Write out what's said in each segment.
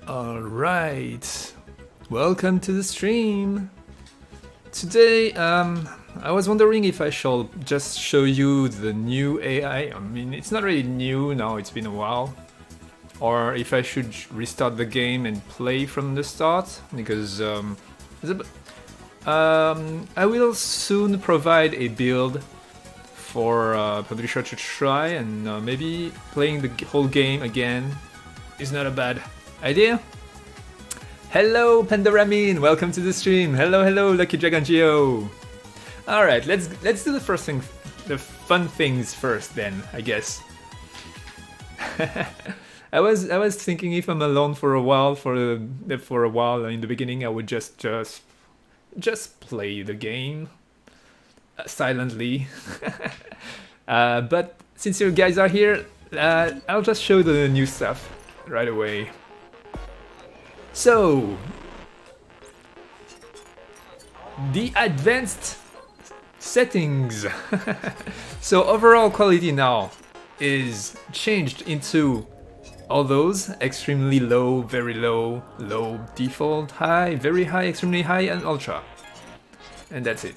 All right, welcome to the stream. Today, I was wondering if I should just show you the new AI. I mean, it's not really new now; it's been a while. Or if I should restart the game and play from the start, because I will soon provide a build for publisher to try, and maybe playing the whole game again is not a bad idea. Hello, Pandaramin, welcome to the stream. Hello, Lucky Dragon Geo. All right, let's do the first thing, the fun things first, then I guess. I was thinking if I'm alone for a while in the beginning, I would just play the game silently. But since you guys are here, I'll just show the new stuff right away. So, the advanced settings. So overall quality now is changed into all those: extremely low, very low, low, default, high, very high, extremely high, and ultra. And that's it.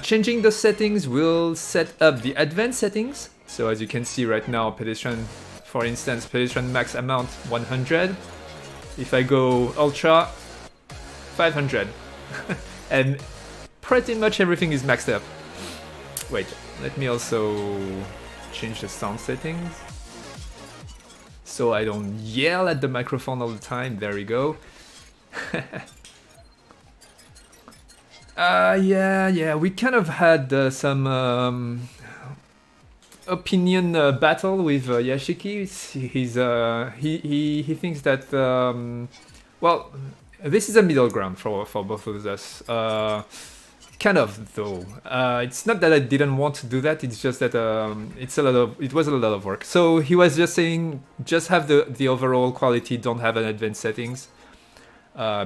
Changing the settings will set up the advanced settings. So as you can see right now, pedestrian, for instance, pedestrian max amount 100. If I go ultra, 500. And pretty much everything is maxed up. Wait, let me also change the sound settings so I don't yell at the microphone all the time. There we go. Yeah, we kind of had some opinion battle with Yashiki. He thinks that well, this is a middle ground for both of us. Kind of, though. It's not that I didn't want to do that. It's just that it was a lot of work. So he was just saying, just have the overall quality. Don't have an advanced settings.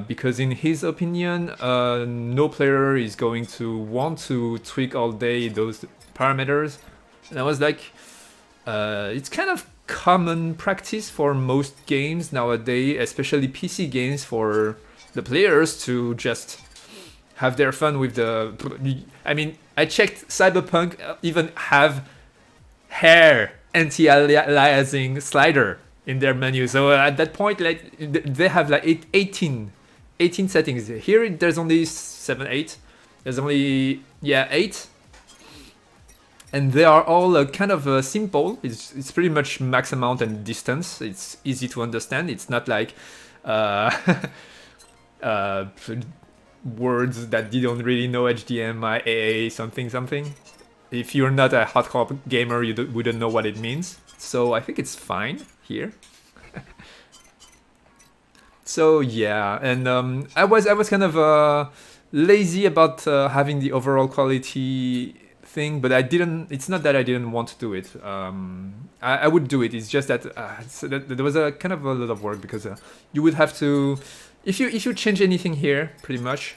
Because in his opinion, no player is going to want to tweak all day those parameters. And I was like, it's kind of common practice for most games nowadays, especially PC games, for the players to just have their fun with the... I mean, I checked Cyberpunk even have hair anti-aliasing slider in their menu. So at that point, like, they have like 18 settings. Here there's only 7, 8. There's only 8. And they are all kind of simple. It's pretty much max amount and distance. It's easy to understand. It's not like words that you don't really know, HDMI, AA, something. If you're not a hardcore gamer, you wouldn't know what it means. So I think it's fine here. So yeah, and I was kind of lazy about having the overall quality thing, but I didn't. It's not that I didn't want to do it. I would do it. It's just that, there was a kind of a lot of work, because you would have to, if you change anything here, pretty much,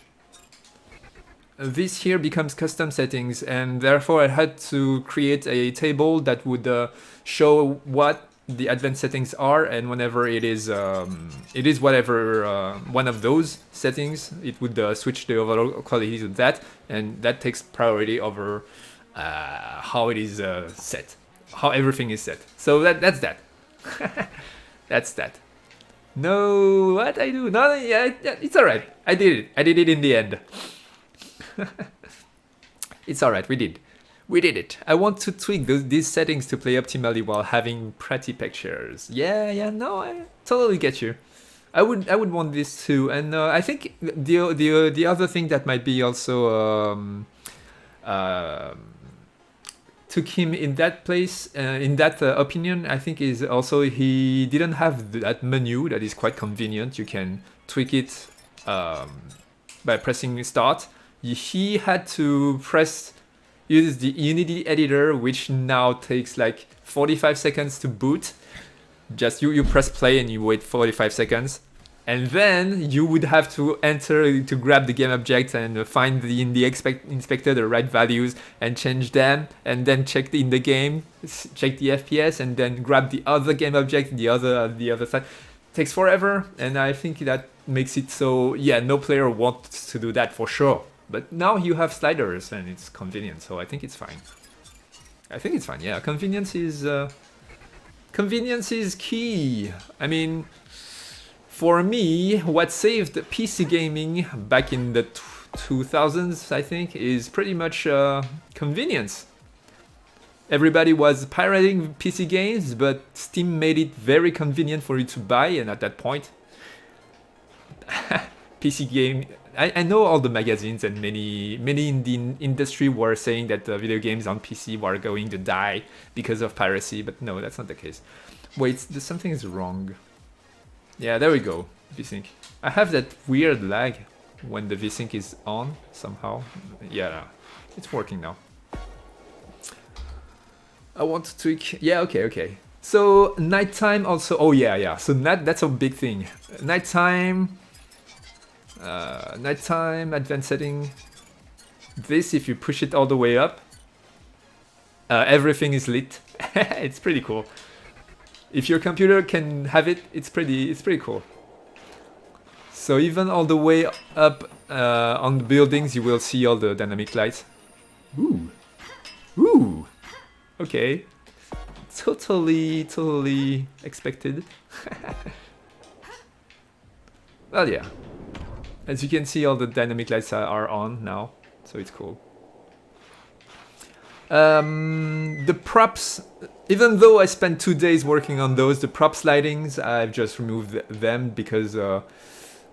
this here becomes custom settings, and therefore I had to create a table that would show what the advanced settings are, and whenever it is whatever one of those settings, it would switch the overall quality to that, and that takes priority over how it is set, how everything is set. So that's that. That's that. No, what I do? No, yeah, it's alright. I did it in the end. It's alright. We did it. I want to tweak these settings to play optimally while having pretty pictures. Yeah, no, I totally get you. I would want this too, and I think the other thing that might be also took him in that place, in that opinion, I think, is also he didn't have that menu that is quite convenient. You can tweak it by pressing start. He had to use the Unity editor, which now takes like 45 seconds to boot. Just you press play and you wait 45 seconds. And then you would have to enter to grab the game object and find in the inspector the right values and change them, and then check in the game, check the FPS, and then grab the other game object the other side. Takes forever, and I think that makes it so no player wants to do that for sure. But now you have sliders and it's convenient, so I think it's fine. Yeah, convenience is key. I mean, for me, what saved PC gaming back in the 2000s, I think, is pretty much convenience. Everybody was pirating PC games, but Steam made it very convenient for you to buy, and at that point, PC game... I know all the magazines and many in the industry were saying that video games on PC were going to die because of piracy, but no, that's not the case. Wait, something is wrong. Yeah, there we go, VSync. I have that weird lag when the VSync is on, somehow. Yeah, it's working now. I want to tweak... Yeah, okay. So, nighttime also... Oh, yeah. So, that's a big thing. Nighttime, advanced setting. This, if you push it all the way up, everything is lit. It's pretty cool. If your computer can have it, it's pretty cool. So even all the way up on the buildings, you will see all the dynamic lights. Ooh. Okay. Totally expected. Well, yeah. As you can see, all the dynamic lights are on now, so it's cool. The props, even though I spent 2 days working on those, the prop slidings, I've just removed them because,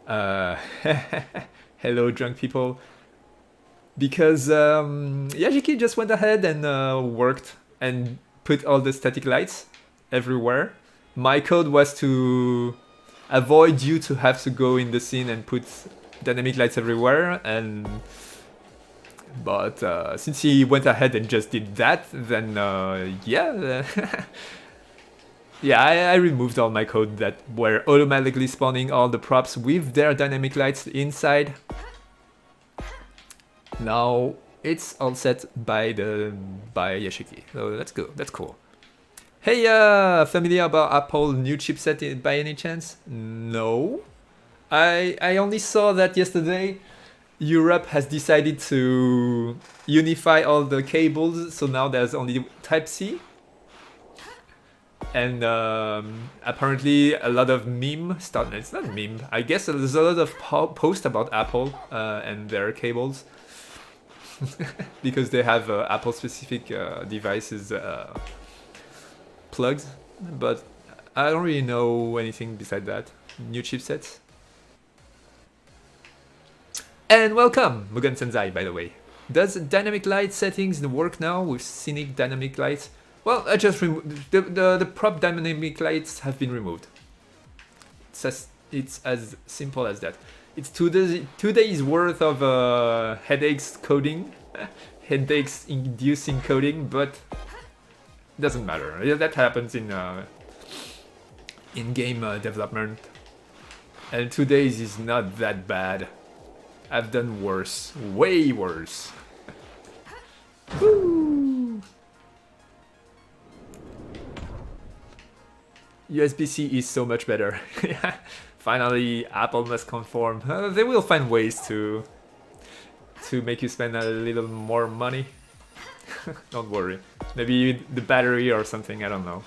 hello drunk people, because Yashiki just went ahead and worked and put all the static lights everywhere. My code was to avoid you to have to go in the scene and put dynamic lights everywhere, but since he went ahead and just did that, then yeah, I removed all my code that were automatically spawning all the props with their dynamic lights inside. Now it's all set by Yashiki, so that's good. That's cool. Hey, familiar about Apple new chipset by any chance? No, I only saw that yesterday. Europe has decided to unify all the cables, so now there's only Type-C. And apparently a lot of it's not meme, I guess there's a lot of posts about Apple and their cables. Because they have Apple-specific devices plugged, but I don't really know anything beside that. New chipsets. And welcome, Mugen Sensei, by the way. Does dynamic light settings work now with Scenic dynamic lights? Well, I just removed the prop dynamic lights have been removed. It's as simple as that. It's 2 days worth of headaches coding, headaches inducing coding, but it doesn't matter. Yeah, that happens in game development, and 2 days is not that bad. I've done worse, way worse. Woo! USB-C is so much better. Finally, Apple must conform. They will find ways to make you spend a little more money. Don't worry. Maybe the battery or something, I don't know.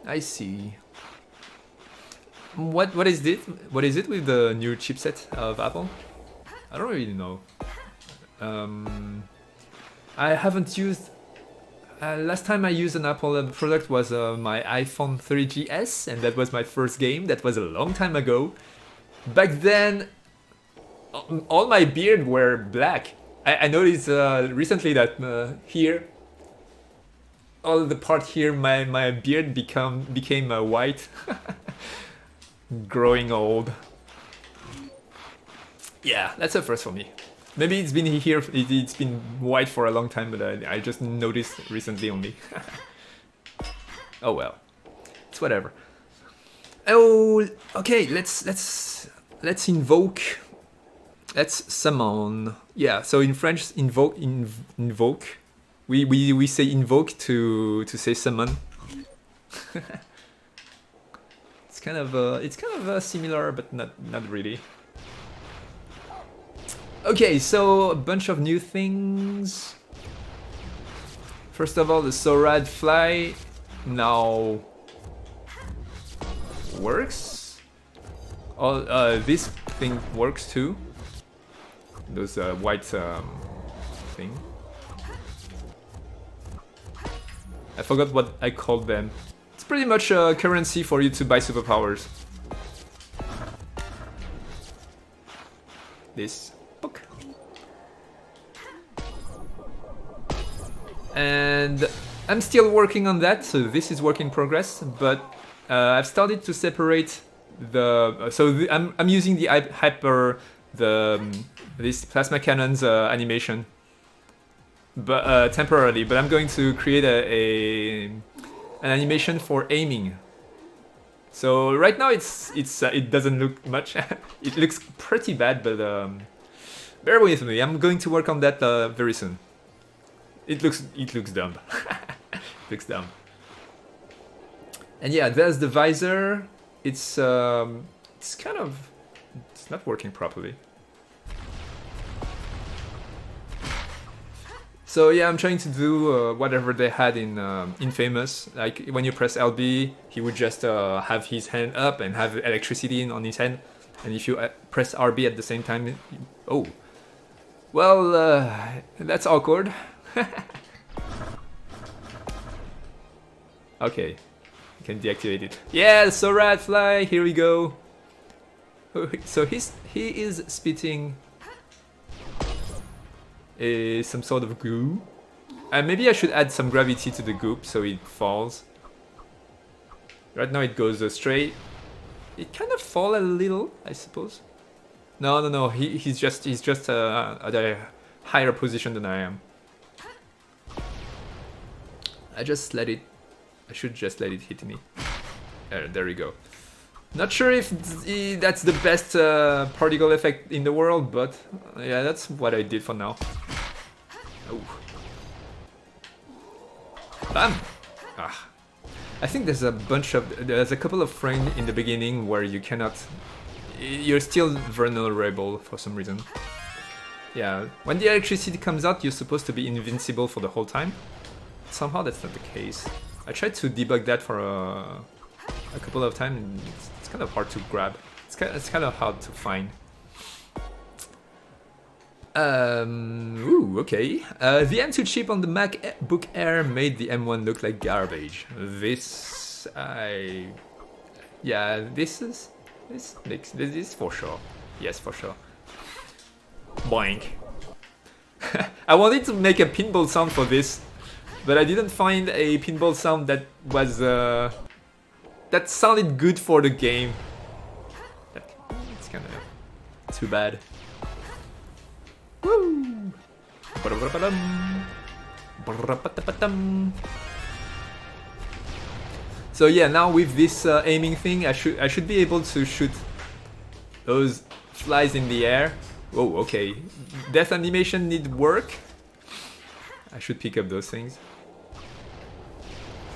I see. What is it? What is it with the new chipset of Apple? I don't really know. I haven't used... last time I used an Apple product was my iPhone 3GS, and that was my first game. That was a long time ago. Back then, all my beard were black. I noticed recently that here, all the part here, my beard became white. Growing old. Yeah, that's a first for me. Maybe it's been it's been white for a long time, but I just noticed recently only. Oh well, it's whatever. Oh, okay. Let's invoke. Let's summon. Yeah. So in French, invoke. We say invoke to say summon. It's kind of similar, but not really. Okay, so a bunch of new things. First of all, the Sorad fly now works. This thing works too. Those white thing. I forgot what I called them. It's pretty much a currency for you to buy superpowers. This book. And I'm still working on that, so this is work in progress, but I've started to separate the... I'm using the hyper... this plasma cannon's animation, but temporarily. But I'm going to create an animation for aiming. So right now it doesn't look much. It looks pretty bad, but bear with me. I'm going to work on that very soon. It looks dumb. It looks dumb. And yeah, there's the visor. It's kind of... It's not working properly. So yeah, I'm trying to do whatever they had in Infamous. Like when you press LB, he would just have his hand up and have electricity on his hand. And if you press RB at the same time, oh, well, that's awkward. Okay, you can deactivate it. Yeah, Sorad fly. Here we go. So he is spitting some sort of goo. And maybe I should add some gravity to the goop so it falls. Right now it goes straight. It kind of fall a little, I suppose. No. He's just at a higher position than I am. I should just let it hit me. There we go. Not sure if that's the best particle effect in the world, but yeah, that's what I did for now. Oh. Bam! Ah. I think there's a couple of frames in the beginning where you cannot... You're still vulnerable for some reason. Yeah, when the electricity comes out, you're supposed to be invincible for the whole time. Somehow that's not the case. I tried to debug that for a couple of times, and it's kind of hard to grab. It's kind of hard to find. Ooh, okay. The M2 chip on the MacBook Air made the M1 look like garbage. This is for sure. Yes, for sure. Boink. I wanted to make a pinball sound for this, but I didn't find a pinball sound that was that sounded good for the game. It's kind of too bad. Woo! So yeah, now with this aiming thing, I should be able to shoot those flies in the air. Oh, okay. Death animation need work. I should pick up those things.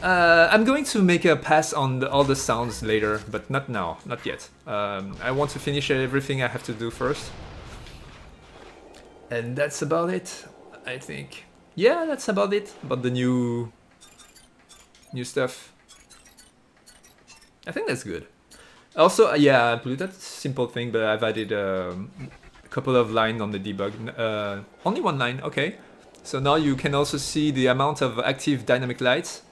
I'm going to make a pass on all the sounds later, but not now, not yet. I want to finish everything I have to do first. And that's about it, I think. Yeah, that's about it. About the new stuff. I think that's good. Also, yeah, that's a simple thing, but I've added a couple of lines on the debug. Only one line, okay. So now you can also see the amount of active dynamic lights.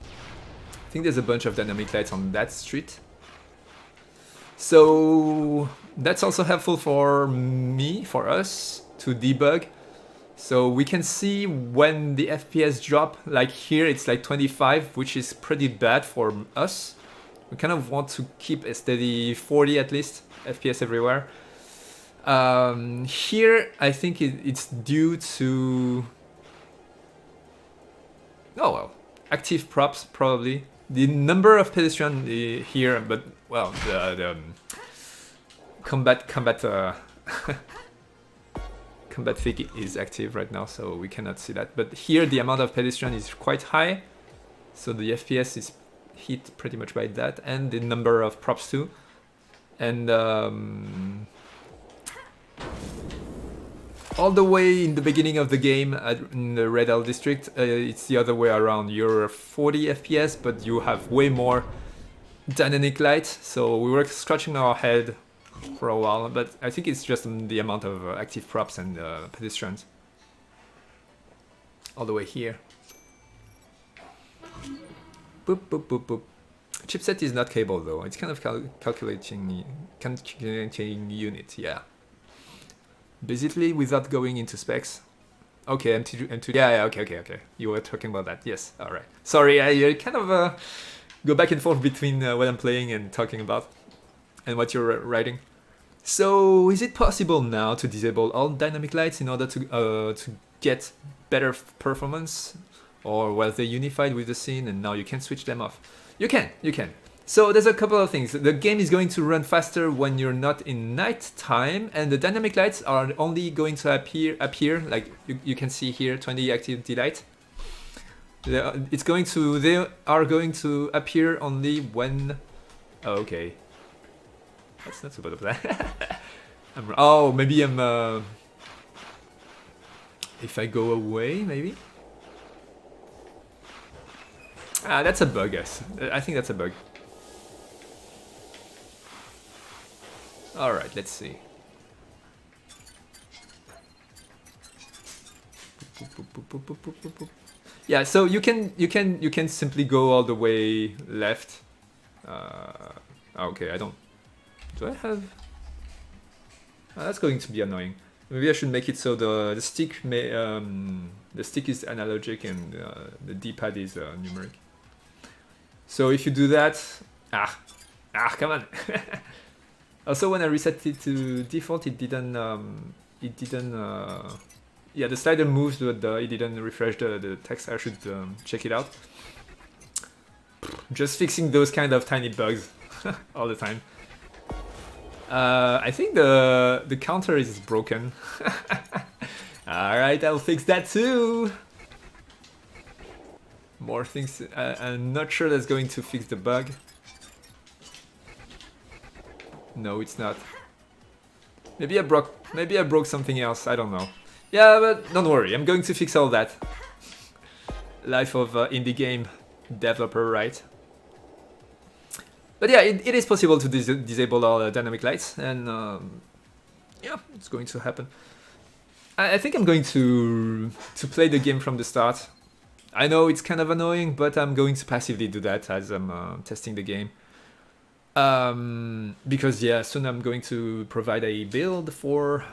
I think there's a bunch of dynamic lights on that street. So that's also helpful for me, for us, to debug. So we can see when the FPS drop, like here it's like 25, which is pretty bad for us. We kind of want to keep a steady 40 at least, FPS everywhere. Here I think it's due to... Oh well, active props probably. The number of pedestrian here, but well, the combat combat thing is active right now, so we cannot see that. But here the amount of pedestrian is quite high, so the FPS is hit pretty much by that, and the number of props too. And all the way in the beginning of the game in the Red Isle District, it's the other way around. You're 40 FPS, but you have way more dynamic light. So we were scratching our head for a while, but I think it's just the amount of active props and pedestrians. All the way here. Boop, boop, boop, boop. Chipset is not cable though. It's kind of calculating unit, yeah. Basically, without going into specs. Okay, M2, yeah, okay. You were talking about that, yes, alright. Sorry, I kind of go back and forth between what I'm playing and talking about, and what you're writing. So, is it possible now to disable all dynamic lights in order to get better performance? Or were they unified with the scene and now you can switch them off? You can. So there's a couple of things. The game is going to run faster when you're not in night time, and the dynamic lights are only going to appear like you can see here, 20 activity light. They are going to appear only when. Oh, okay. That's not so bad of that. Maybe I'm. If I go away, maybe. That's a bug, guys. I think that's a bug. Alright, let's see. Yeah, so you can simply go all the way left. Okay, do I have? That's going to be annoying. Maybe I should make it so the stick is analogic and the D-pad is numeric. So if you do that, come on. Also, when I reset it to default, it didn't. Yeah, the slider moves, but it didn't refresh the text. I should check it out. Just fixing those kind of tiny bugs all the time. I think the counter is broken. Alright, I'll fix that too. More things. I'm not sure that's going to fix the bug. No, it's not. Maybe I broke something else. I don't know. Yeah, but don't worry. I'm going to fix all that. Life of indie game developer, right? But yeah, it is possible to disable all dynamic lights, and yeah, it's going to happen. I think I'm going to play the game from the start. I know it's kind of annoying, but I'm going to passively do that as I'm testing the game. Because yeah, soon I'm going to provide a build for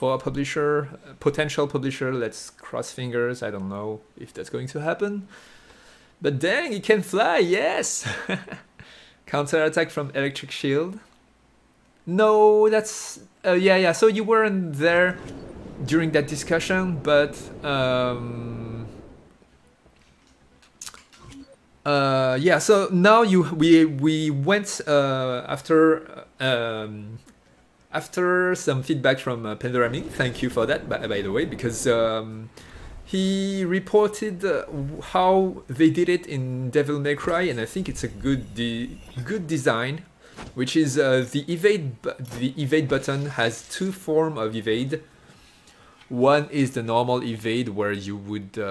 a publisher, a potential publisher. Let's cross fingers. I don't know if that's going to happen. But dang, it can fly, yes! Counter attack from Electric Shield. No, that's... yeah, so you weren't there during that discussion, but... yeah, so now we went after some feedback from Pendoraming. Thank you for that, by the way, because he reported how they did it in Devil May Cry, and I think it's a good design, which is the evade button has two forms of evade. One is the normal evade where you would do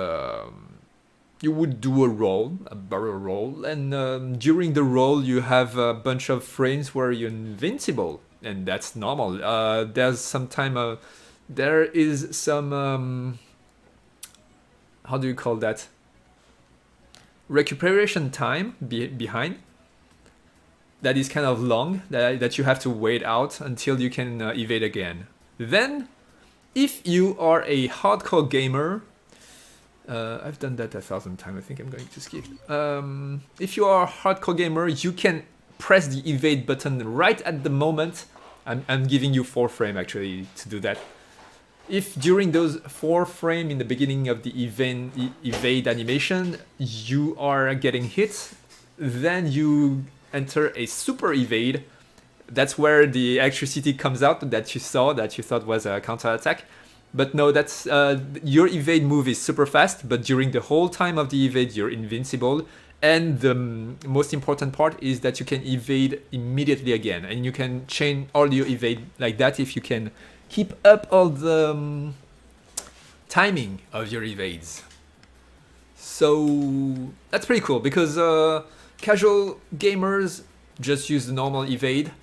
a roll, a barrel roll, and during the roll you have a bunch of frames where you're invincible, and that's normal. There's some time, there is some, how do you call that? Recuperation time behind. That is kind of long, that you have to wait out until you can evade again. Then, if you are a hardcore gamer, I've done that 1,000 times, I think I'm going to skip. If you are a hardcore gamer, you can press the evade button right at the moment. I'm giving you 4 frames actually to do that. if during those 4 frames in the beginning of the evade animation you are getting hit, then you enter a super evade. That's where the electricity comes out that you thought was a counterattack. But no, that's your evade move is super fast, but during the whole time of the evade you're invincible. And the most important part is that you can evade immediately again, and you can chain all your evade like that if you can keep up all the timing of your evades. So that's pretty cool, because casual gamers just use the normal evade.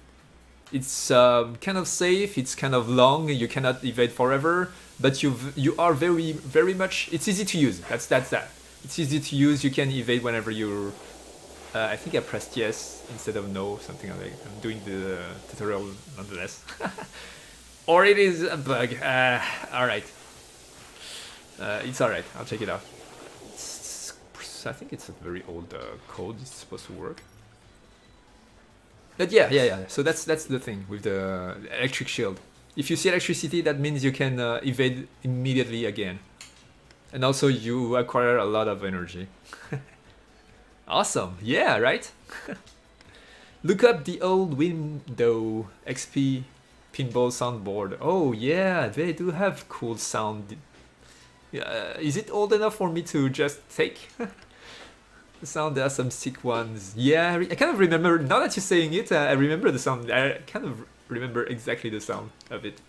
It's kind of safe, it's kind of long, you cannot evade forever, but you are very much, it's easy to use. That's that. It's easy to use, you can evade whenever you're... I think I pressed yes instead of no, something like that. I'm doing the tutorial nonetheless. Or it is a bug. Alright. It's alright, I'll check it out. I think it's a very old code, it's supposed to work. But yeah. So that's the thing with the electric shield. If you see electricity, that means you can evade immediately again. And also you acquire a lot of energy. Awesome, yeah, right? Look up the old Window XP pinball soundboard. Oh yeah, they do have cool sound. Is it old enough for me to just take? The sound, there are some sick ones. Yeah, I kind of remember, now that you're saying it, I remember the sound. I kind of remember exactly the sound of it.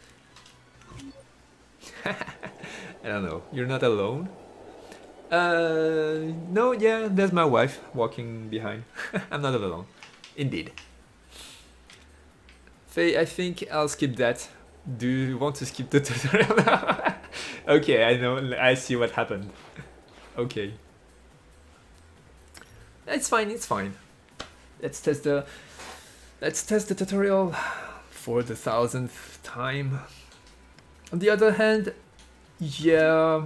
I don't know, you're not alone? No, yeah, there's my wife walking behind. I'm not alone, indeed. Faye, I think I'll skip that. Do you want to skip the tutorial now? Okay, I know, I see what happened. Okay. It's fine. Let's test the tutorial for the 1000th time. On the other hand, yeah,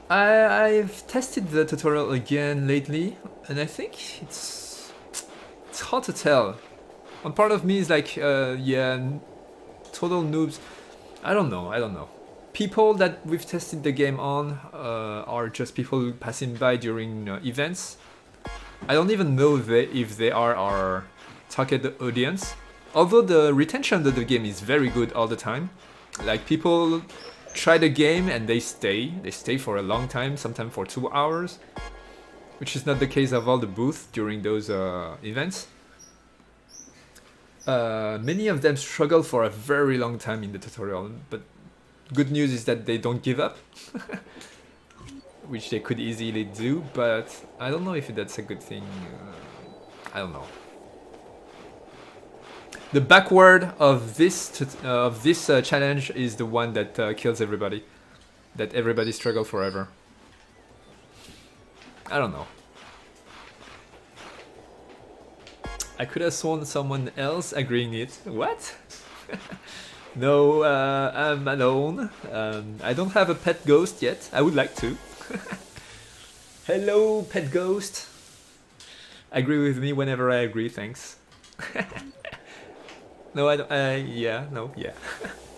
I've tested the tutorial again lately, and I think it's hard to tell. One part of me is like, yeah, total noobs. I don't know. People that we've tested the game on are just people passing by during events. I don't even know if they are our target audience. Although the retention of the game is very good all the time. Like, people try the game and they stay. They stay for a long time, sometimes for 2 hours. Which is not the case of all the booths during those events. Many of them struggle for a very long time in the tutorial, but good news is that they don't give up. Which they could easily do, but I don't know if that's a good thing. I don't know. The backward of this challenge is the one that kills everybody. That everybody struggle forever. I don't know. I could have sworn someone else agreeing it. What? No, I'm alone. I don't have a pet ghost yet. I would like to. Hello, pet ghost. Agree with me whenever I agree, thanks. No, I don't. Yeah.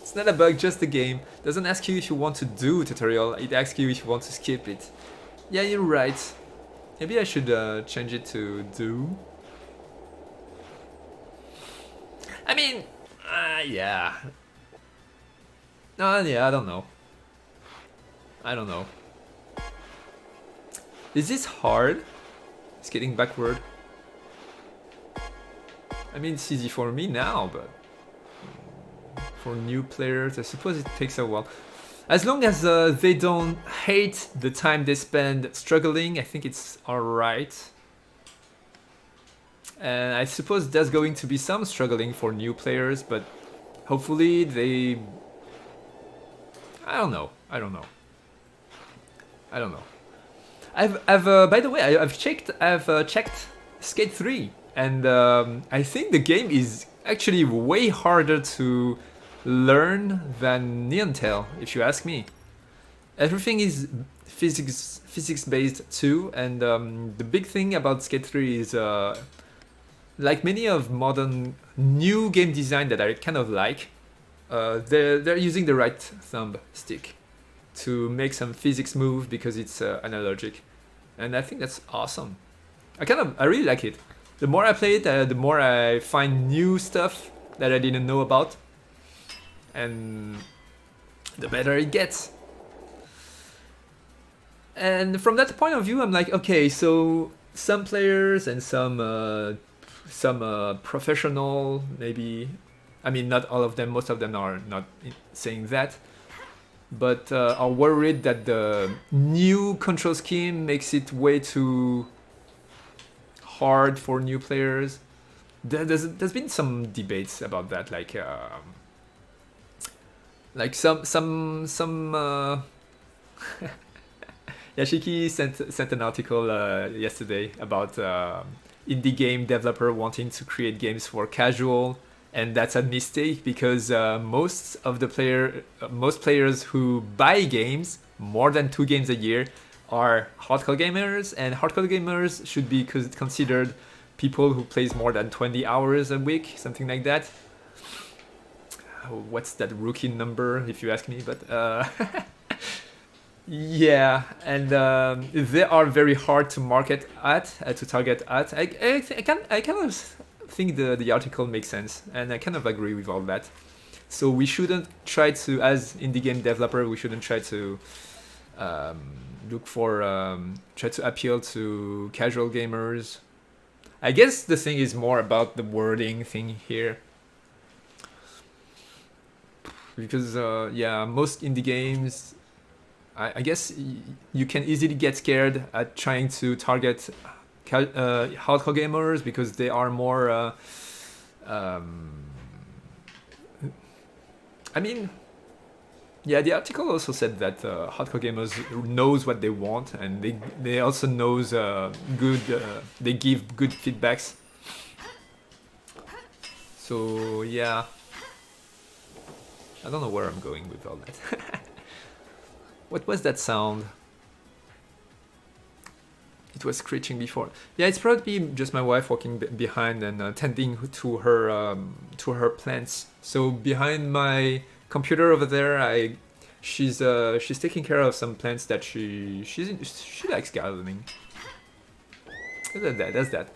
It's not a bug, just a game. Doesn't ask you if you want to do a tutorial. It asks you if you want to skip it. Yeah, you're right. Maybe I should change it to do. I mean, yeah. Yeah, I don't know. Is this hard? It's getting backward. I mean, it's easy for me now, but for new players, I suppose it takes a while. As long as they don't hate the time they spend struggling, I think it's alright. And I suppose there's going to be some struggling for new players, but hopefully they... I don't know. By the way, I've checked Skate 3, and I think the game is actually way harder to learn than Neon Tail, if you ask me. Everything is physics based too, and the big thing about Skate 3 is like many of modern new game design that I kind of like, they're using the right thumb stick to make some physics move because it's analogic, and I think that's awesome. I really like it. The more I play it, the more I find new stuff that I didn't know about, and the better it gets. And from that point of view, I'm like, okay, so some players and some professional, maybe, I mean, not all of them, most of them are not saying that, but are worried that the new control scheme makes it way too hard for new players. There's been some debates about that, like some Yashiki sent an article yesterday about indie game developer wanting to create games for casual, and that's a mistake because most players who buy games, more than 2 games a year, are hardcore gamers, and hardcore gamers should be considered people who plays more than 20 hours a week, something like that. What's that rookie number, if you ask me? But yeah, and they are very hard to market at, to target at. I kind of think the article makes sense, and I kind of agree with all that. So we shouldn't try to, as indie game developer, we shouldn't try to try to appeal to casual gamers. I guess the thing is more about the wording thing here. Because yeah, most indie games, I guess you can easily get scared at trying to target hardcore gamers because they are more I mean, yeah, the article also said that hardcore gamers knows what they want, and they also knows they give good feedbacks. So yeah, I don't know where I'm going with all that. What was that sound? It was screeching before. Yeah, it's probably just my wife walking behind and tending to her plants. So behind my computer over there, she's taking care of some plants that she likes gardening. That's that.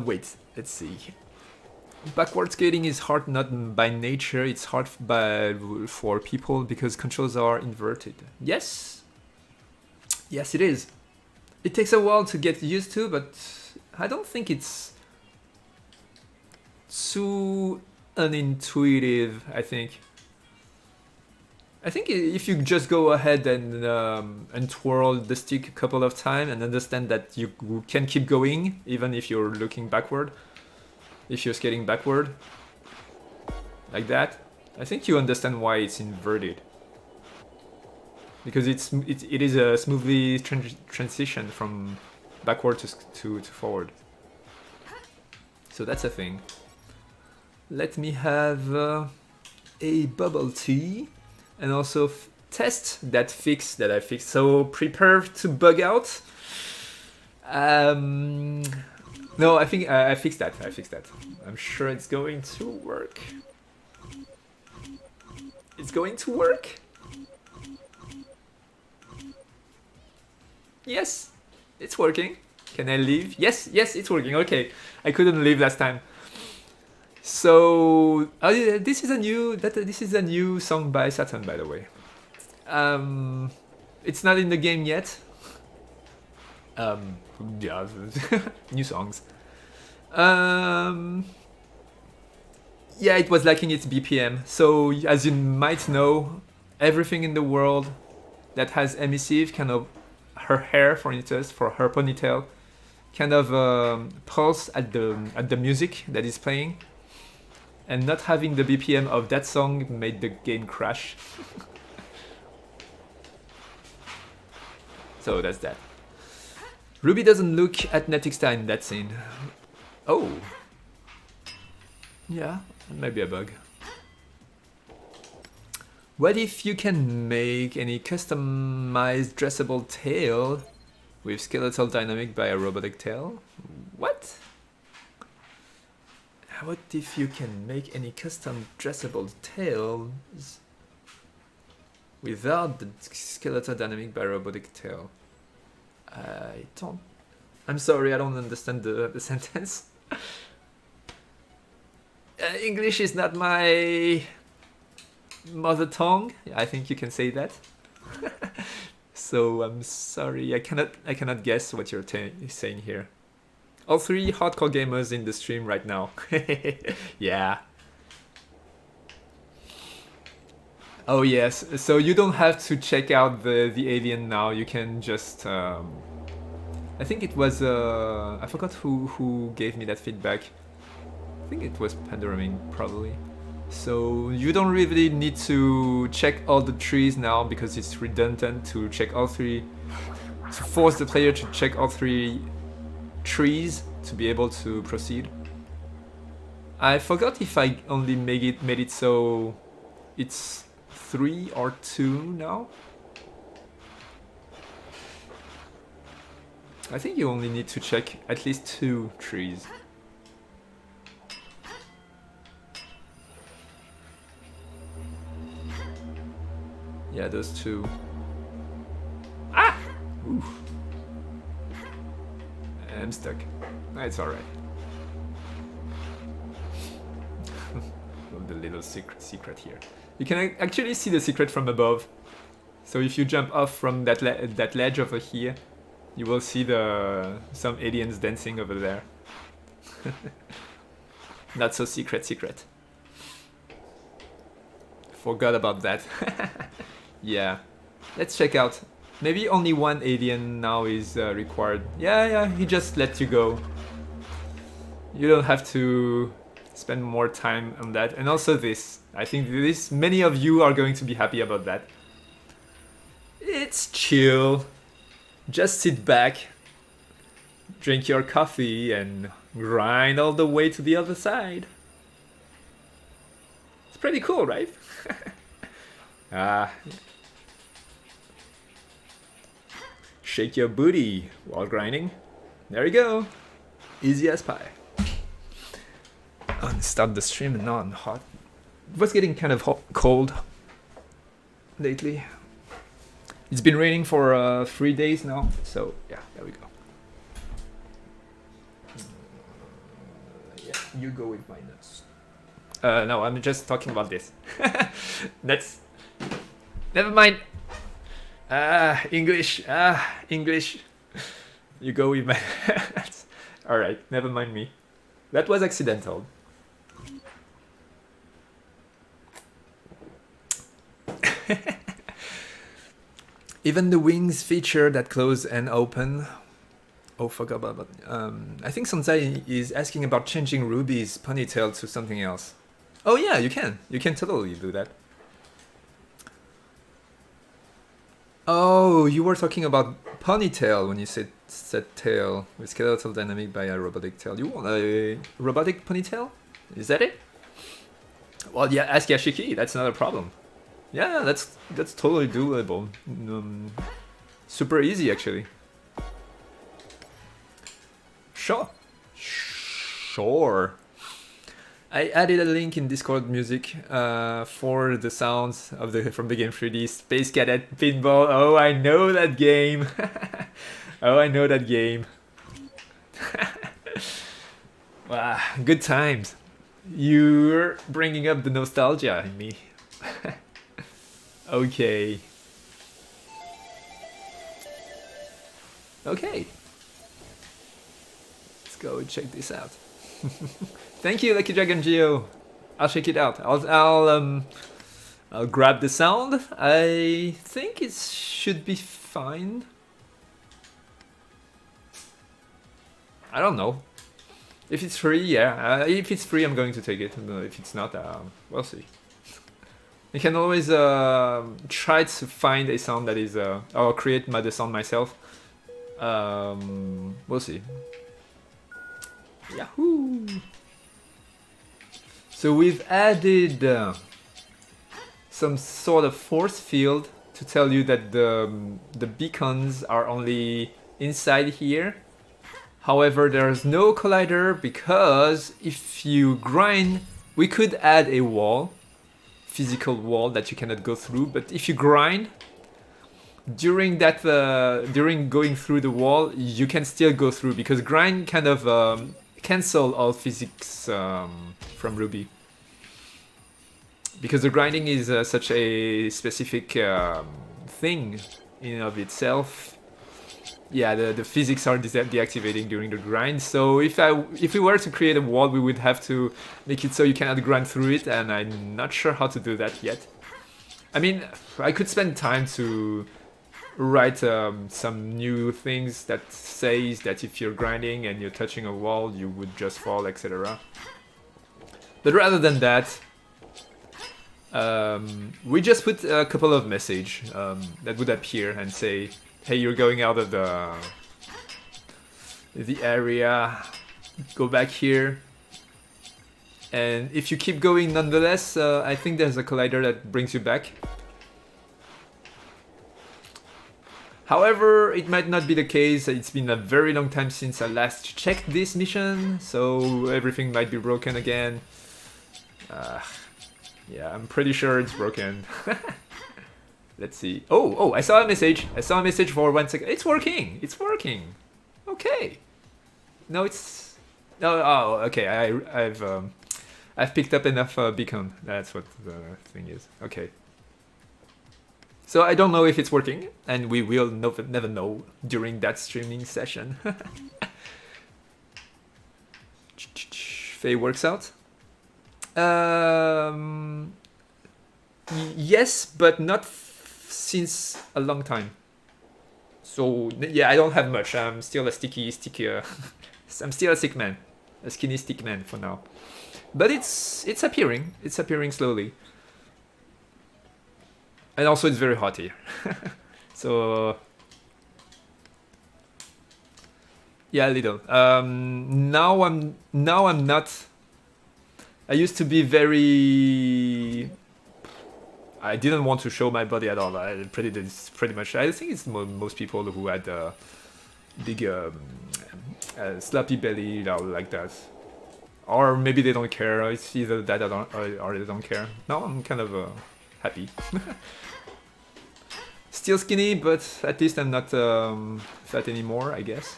Wait, let's see. Backward skating is hard not by nature, it's hard for people because controls are inverted. Yes, it is. It takes a while to get used to, but I don't think it's too unintuitive. I think if you just go ahead and twirl the stick a couple of times and understand that you can keep going even if you're looking backward, if you're skating backward like that, I think you understand why it's inverted, because it is a smoothly transition from backward to forward. So that's a thing. Let me have a bubble tea and also test that fix that I fixed. So prepare to bug out. No, I think I fixed that. I'm sure it's going to work. It's going to work. Yes, it's working. Can I leave? Yes, it's working. Okay, I couldn't leave last time. So this is a new song by Saturn, by the way. It's not in the game yet. Yeah, new songs. Yeah, it was lacking its BPM. So as you might know, everything in the world that has emissive, kind of her hair, for instance, for her ponytail, kind of pulse at the music that is playing, and not having the BPM of that song made the game crash. So that's that. Ruby doesn't look at Netixta in that scene. Oh. Yeah, maybe a bug. What if you can make any customized dressable tail with skeletal dynamic by a robotic tail. What? What if you can make any custom dressable tails without the skeletal dynamic by robotic tail? I don't. I'm sorry, I don't understand the sentence. English is not my mother tongue. I think you can say that. So I'm sorry, I cannot guess what you're saying here. All three hardcore gamers in the stream right now. Yeah. Oh yes, so you don't have to check out the alien now. You can just. I think it was. I forgot who gave me that feedback. I think it was Pandoramin probably. So you don't really need to check all the trees now because it's redundant to check all three. To force the player to check all three trees to be able to proceed. I forgot if I only made it so it's 3 or 2 now. I think you only need to check at least 2 trees. Yeah, those 2. Ah! Oof. I'm stuck. It's alright. The little secret here. You can actually see the secret from above. So if you jump off from that ledge over here, you will see some aliens dancing over there. Not so secret. Forgot about that. Yeah. Let's check out. Maybe only 1 alien now is required. Yeah, he just lets you go. You don't have to spend more time on that. And also this. I think many of you are going to be happy about that. It's chill. Just sit back, drink your coffee, and grind all the way to the other side. It's pretty cool, right? Shake your booty while grinding. There you go. Easy as pie. Start the stream and now I'm hot. It was getting kind of cold lately. It's been raining for 3 days now, so yeah, there we go. Yeah, you go with my nuts. No, I'm just talking about this. Never mind. English. English. You go with my nuts. Alright, never mind me. That was accidental. Even the wings feature that close and open. Oh, forgot about. I think Sansai is asking about changing Ruby's ponytail to something else. Oh yeah, you can. You can totally do that. Oh, you were talking about ponytail when you said tail with skeletal dynamic by a robotic tail. You want a robotic ponytail? Is that it? Well, yeah, ask Yashiki. That's not a problem. Yeah, that's totally doable. Super easy, actually. Sure. I added a link in Discord music for the sounds from the game 3D Space Cadet Pinball. Oh, I know that game. Oh, I know that game. Wow, good times. You're bringing up the nostalgia in me. Okay. Let's go check this out. Thank you, Lucky Dragon Geo. I'll check it out. I'll grab the sound. I think it should be fine. I don't know. If it's free, yeah. If it's free, I'm going to take it. If it's not, we'll see. You can always try to find a sound that is, or create the sound myself. We'll see. Yahoo! So we've added some sort of force field to tell you that the beacons are only inside here. However, there's no collider because if you grind, we could add a wall, physical wall that you cannot go through. But if you grind, during going through the wall, you can still go through because grind kind of cancel all physics from Ruby. Because the grinding is such a specific thing in and of itself. Yeah, the physics are deactivating during the grind. So if we were to create a wall, we would have to make it so you cannot grind through it, and I'm not sure how to do that yet. I mean, I could spend time to write some new things that says that if you're grinding and you're touching a wall, you would just fall, etc. But rather than that, we just put a couple of message that would appear and say, hey, you're going out of the area, go back here. And if you keep going nonetheless, I think there's a collider that brings you back. However, it might not be the case. It's been a very long time since I last checked this mission, so everything might be broken again. Yeah, I'm pretty sure it's broken. Let's see. Oh, I saw a message. I saw a message for 1 second. It's working. It's working. Okay. No, it's. Oh, okay. I've picked up enough beacon. That's what the thing is. Okay. So I don't know if it's working, and we will never know during that streaming session. Faye works out. Yes, but not since a long time. So yeah, I don't have much. I'm still a sticky. I'm still a sick man, a skinny stick man for now. But it's appearing. It's appearing slowly. And also it's very hot here. So yeah, a little. Now I'm not. I used to be very. I didn't want to show my body at all. Pretty much. I think it's most people who had big sloppy belly, like that, or maybe they don't care. It's either that or they don't care. Now I'm kind of happy. Still skinny, but at least I'm not fat anymore, I guess.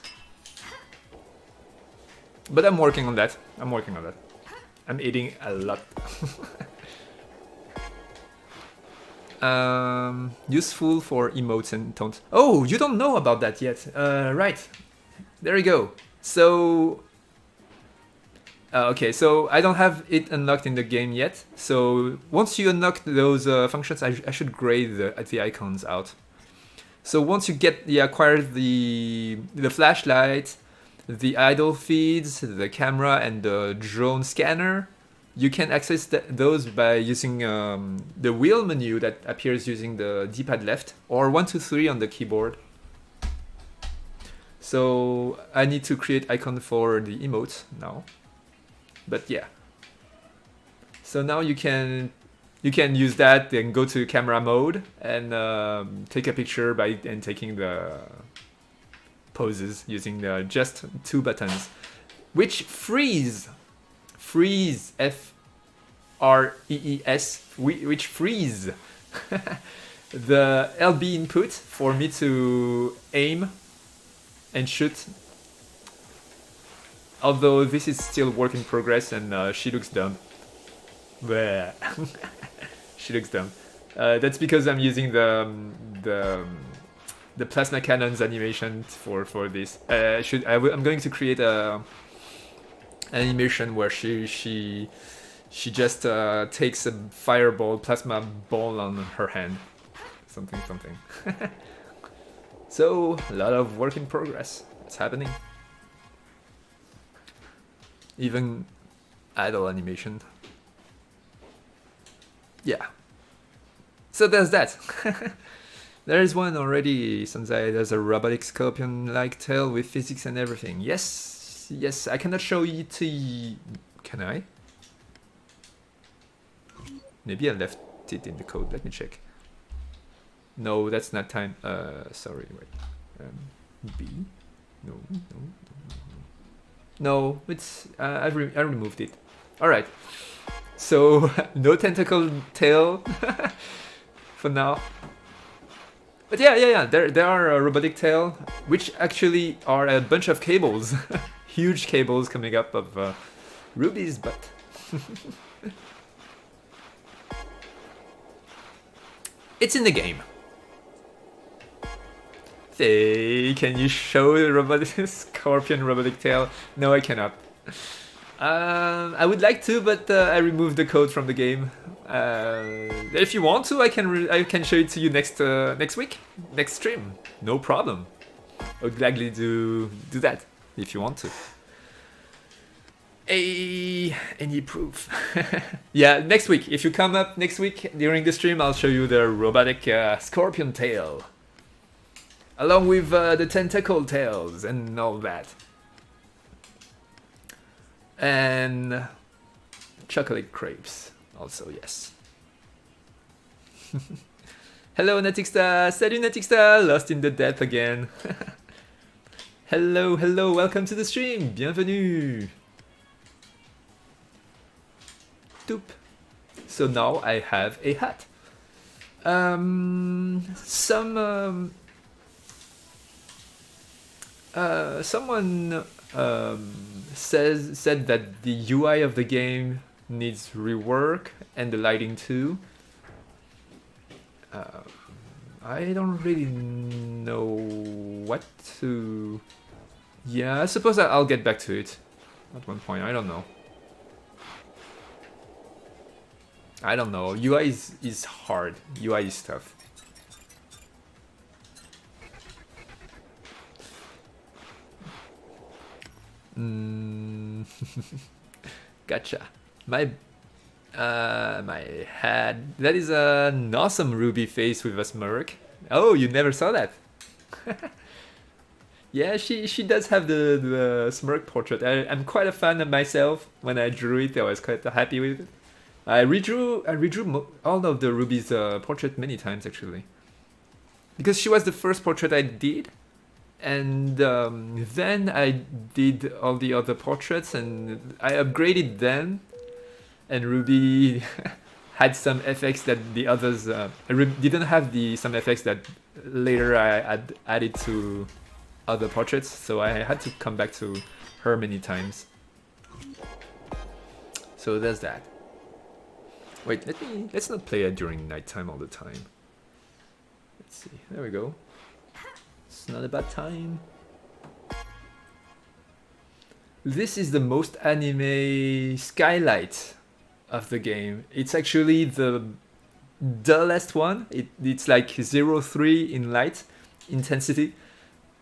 But I'm working on that. I'm eating a lot. Useful for emotes and tones. Oh, you don't know about that yet. Right. There you go. So okay, so I don't have it unlocked in the game yet. So once you unlock those functions, I should grade the icons out. So once you acquire the flashlight, the idle feeds, the camera, and the drone scanner, you can access those by using the wheel menu that appears using the D-pad left, or 1, 2, 3 on the keyboard. So I need to create icon for the emotes now. But yeah. So now you can use that, then go to camera mode and take a picture and taking the poses using just 2 buttons, which freeze F-R-E-E-S, which freeze the LB input for me to aim and shoot. Although this is still work in progress, and she looks dumb. Bleh. She looks dumb. That's because I'm using the plasma cannons animation for this. I'm going to create an animation where she just takes a fireball, plasma ball on her hand, something. So a lot of work in progress. It's happening. Even idle animation. Yeah. So there's that. There is one already, Sanzai. There's a robotic scorpion-like tail with physics and everything. Yes, I cannot show it to you. Can I? Maybe I left it in the code. Let me check. No, that's not time. Sorry, wait. B? No, no, no. It's I removed it. All right. So no tentacle tail for now. But yeah. There are a robotic tail, which actually are a bunch of cables, huge cables coming up of Ruby's butt. It's in the game. Hey, can you show the robotic scorpion robotic tail? No, I cannot. I would like to, but I removed the code from the game. If you want to, I can show it to you next week, next stream. No problem. I would gladly do that if you want to. Any proof? Yeah, next week. If you come up next week during the stream, I'll show you the robotic scorpion tail, along with the tentacle tails and all that. And chocolate crepes also, yes. Hello Natixta, salut Natixta, lost in the depth again. Hello, welcome to the stream, bienvenue. Doop. So now I have a hat. Someone said that the UI of the game needs rework and the lighting too. I don't really know what to. Yeah, I suppose I'll get back to it at one point. I don't know. UI is hard. UI is tough. Gotcha. My hat. That is an awesome Ruby face with a smirk. Oh, you never saw that. Yeah, she does have the smirk portrait. I'm quite a fan of myself. When I drew it, I was quite happy with it. I redrew all of the Ruby's portrait many times actually, because she was the first portrait I did, and then I did all the other portraits and I upgraded them, and Ruby had some effects that the others didn't have, some effects that later I added to other portraits, so I had to come back to her many times. So there's that. Wait, let's not play it during nighttime all the time. Let's see, there we go. It's not a bad time. This is the most anime skylight of the game. It's actually the dullest one. It's like 0.3 in light intensity.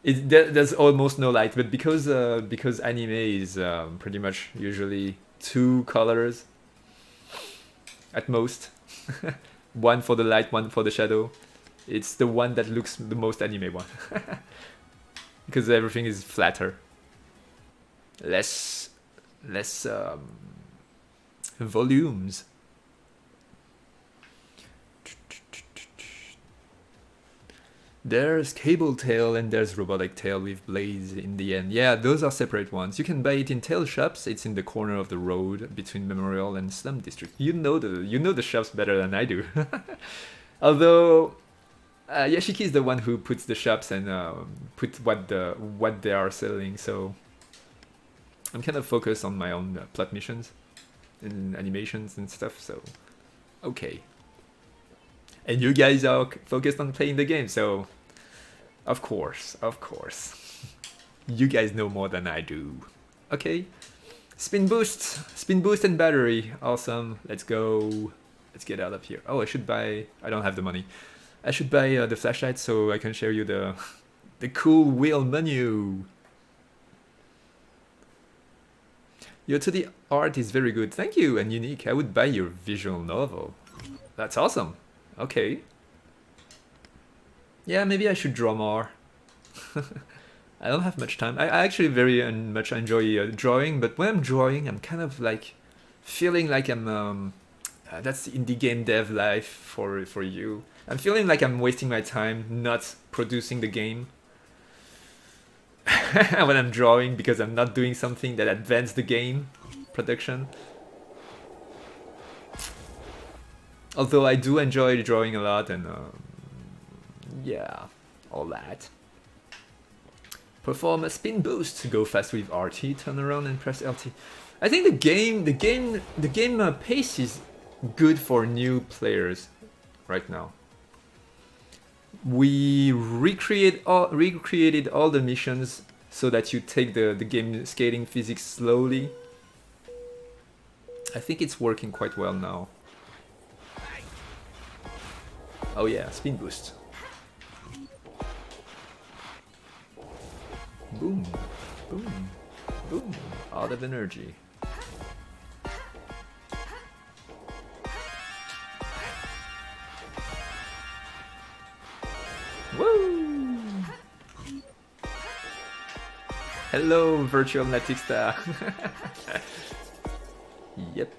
There's almost no light, but because anime is pretty much usually 2 colors at most, one for the light, one for the shadow. It's the one that looks the most anime one, because everything is flatter, less volumes. There's Cable Tail and there's Robotic Tail with blades in the end. Yeah, those are separate ones. You can buy it in tail shops. It's in the corner of the road between Memorial and Slum District. You know the shops better than I do. Although Yashiki is the one who puts the shops and put what they are selling. So I'm kind of focused on my own plot missions and animations and stuff. So okay. And you guys are focused on playing the game, so of course. You guys know more than I do. Okay. Spin boost and battery. Awesome. Let's go. Let's get out of here. Oh, I should buy... I don't have the money. I should buy the flashlight so I can show you the cool wheel menu. Your 2D art is very good. Thank you, and unique. I would buy your visual novel. That's awesome. Okay. Yeah, maybe I should draw more. I don't have much time. I actually very much enjoy drawing, but when I'm drawing, I'm kind of like feeling like I'm... that's the indie game dev life for you. I'm feeling like I'm wasting my time not producing the game. when I'm drawing because I'm not doing something that advances the game production. Although I do enjoy drawing a lot and yeah, all that. Perform a spin boost to go fast with RT, turn around and press LT. I think the game pace is good for new players right now. We recreated all the missions so that you take the game skating physics slowly. I think it's working quite well now. Oh yeah, spin boost. Boom, boom, boom, out of energy. Woo! Hello, virtual Natixta. Yep,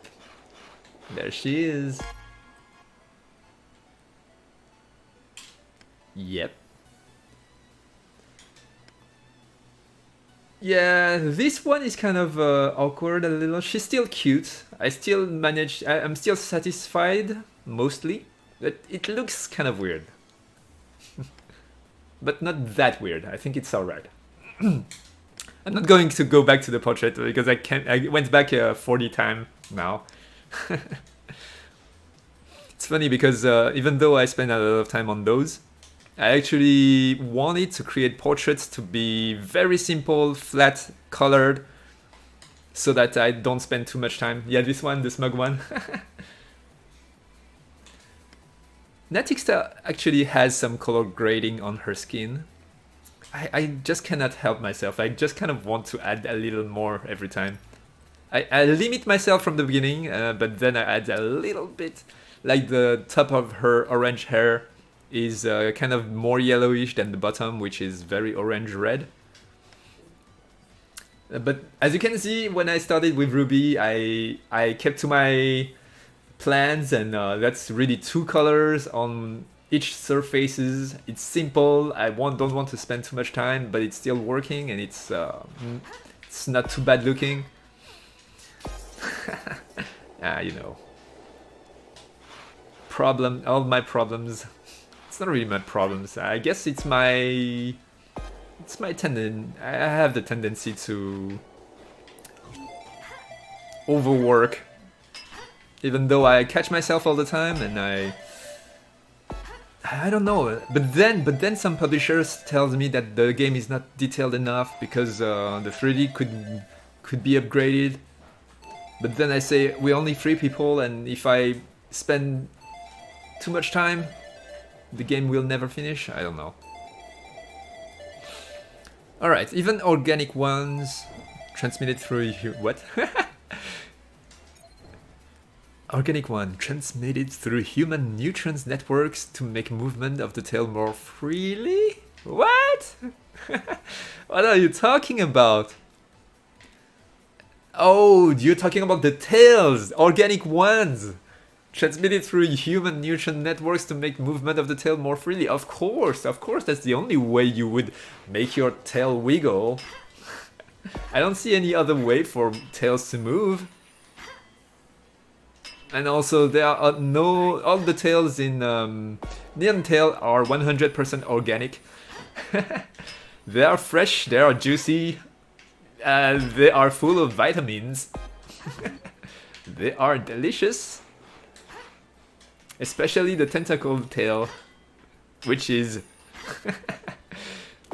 there she is. Yep. Yeah, this one is kind of awkward a little. She's still cute. I'm still satisfied, mostly. But it looks kind of weird. But not that weird. I think it's alright. I'm not going to go back to the portrait because I went back 40 times now. It's funny because even though I spend a lot of time on those, I actually wanted to create portraits to be very simple, flat, colored, so that I don't spend too much time. Yeah, this one, the smug one. Natixta actually has some color grading on her skin. I just cannot help myself. I just kind of want to add a little more every time. I limit myself from the beginning, but then I add a little bit. Like the top of her orange hair is kind of more yellowish than the bottom, which is very orange-red. But as you can see, when I started with Ruby, I kept to my plans, and that's really 2 colors on each surfaces. It's simple. I don't want to spend too much time, but it's still working, and it's not too bad looking. You know, all my problems. It's not really my problems. I guess it's my I have the tendency to overwork, even though I catch myself all the time, and I don't know. But then some publishers tells me that the game is not detailed enough because the 3D could be upgraded. But then I say we're only 3 people, and if I spend too much time, the game will never finish. I don't know. Alright, even organic ones transmitted through what? Organic one transmitted through human neutrons networks to make movement of the tail more freely? What? What are you talking about? Oh, you're talking about the tails, organic ones. Transmitted through human neutron networks to make movement of the tail more freely. Of course, that's the only way you would make your tail wiggle. I don't see any other way for tails to move. And also, there are all the tails in Neon Tail are 100% organic. They are fresh, they are juicy, they are full of vitamins. They are delicious. Especially the tentacle tail, which is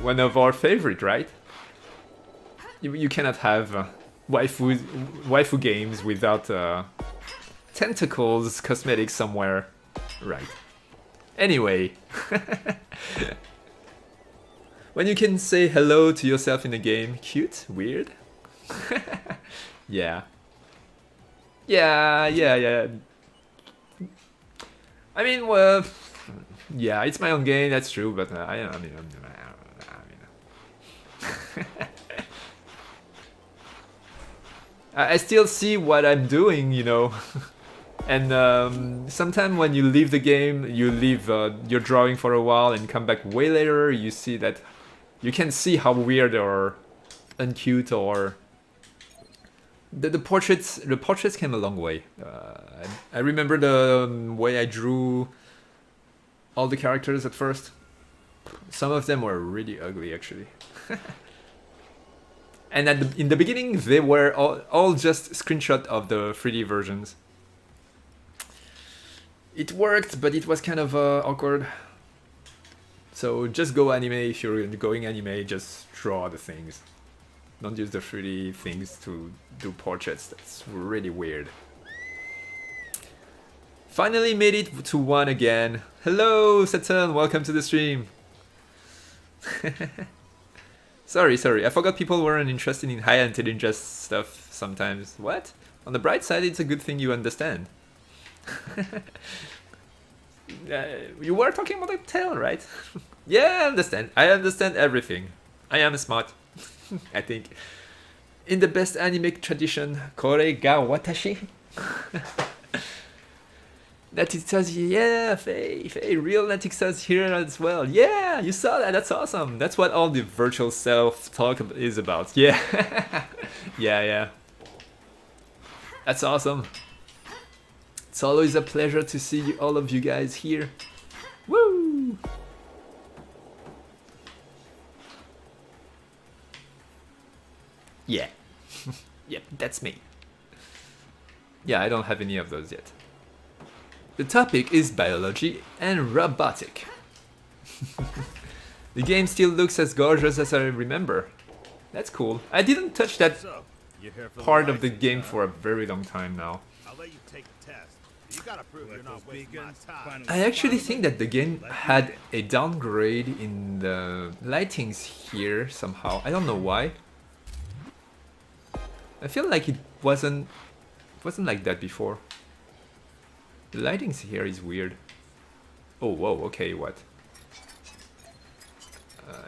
one of our favorite, right? You cannot have waifu games without tentacles cosmetics somewhere, right? Anyway, when you can say hello to yourself in a game, cute, weird. Yeah. I mean, well, yeah, it's my own game, that's true, but I mean, I still see what I'm doing, you know. And sometimes when you leave the game, you leave your drawing for a while and come back way later, you see that you can see how weird or uncute or the portraits came a long way. I remember the way I drew all the characters at first. Some of them were really ugly actually. And in the beginning they were all just screenshot of the 3D versions. It worked, but it was kind of awkward. So just go anime if you're going anime, just draw the things. Don't use the 3D things to do portraits, that's really weird. Finally made it to 1 again. Hello Saturn, welcome to the stream. Sorry, I forgot people weren't interested in high intelligence stuff sometimes. What? On the bright side, it's a good thing you understand. You were talking about a tail, right? Yeah, I understand everything. I am smart. I think. In the best anime tradition, Kore ga watashi. Natixa's, yeah, Faye, real Natixa's here as well. Yeah, you saw that, that's awesome. That's what all the virtual self-talk is about. Yeah. yeah. That's awesome. It's always a pleasure to see all of you guys here. Woo! Yeah. Yep, that's me. Yeah, I don't have any of those yet. The topic is biology and robotic. The game still looks as gorgeous as I remember. That's cool. I didn't touch that part of the game for a very long time now. I actually think that the game had a downgrade in the lightings here somehow. I don't know why. I feel like it wasn't like that before. The lightings here is weird. Oh, whoa, okay, what?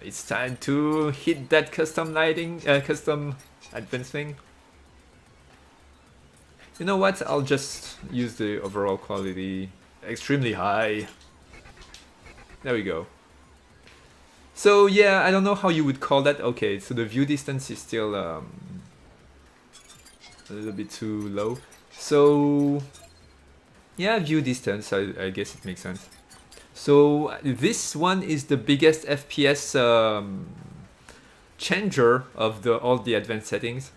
It's time to hit that custom lighting, custom advanced thing. You know what? I'll just use the overall quality extremely high. There we go. So yeah, I don't know how you would call that. Okay, so the view distance is still a little bit too low. So yeah, view distance, I guess it makes sense. So this one is the biggest FPS changer of all the advanced settings.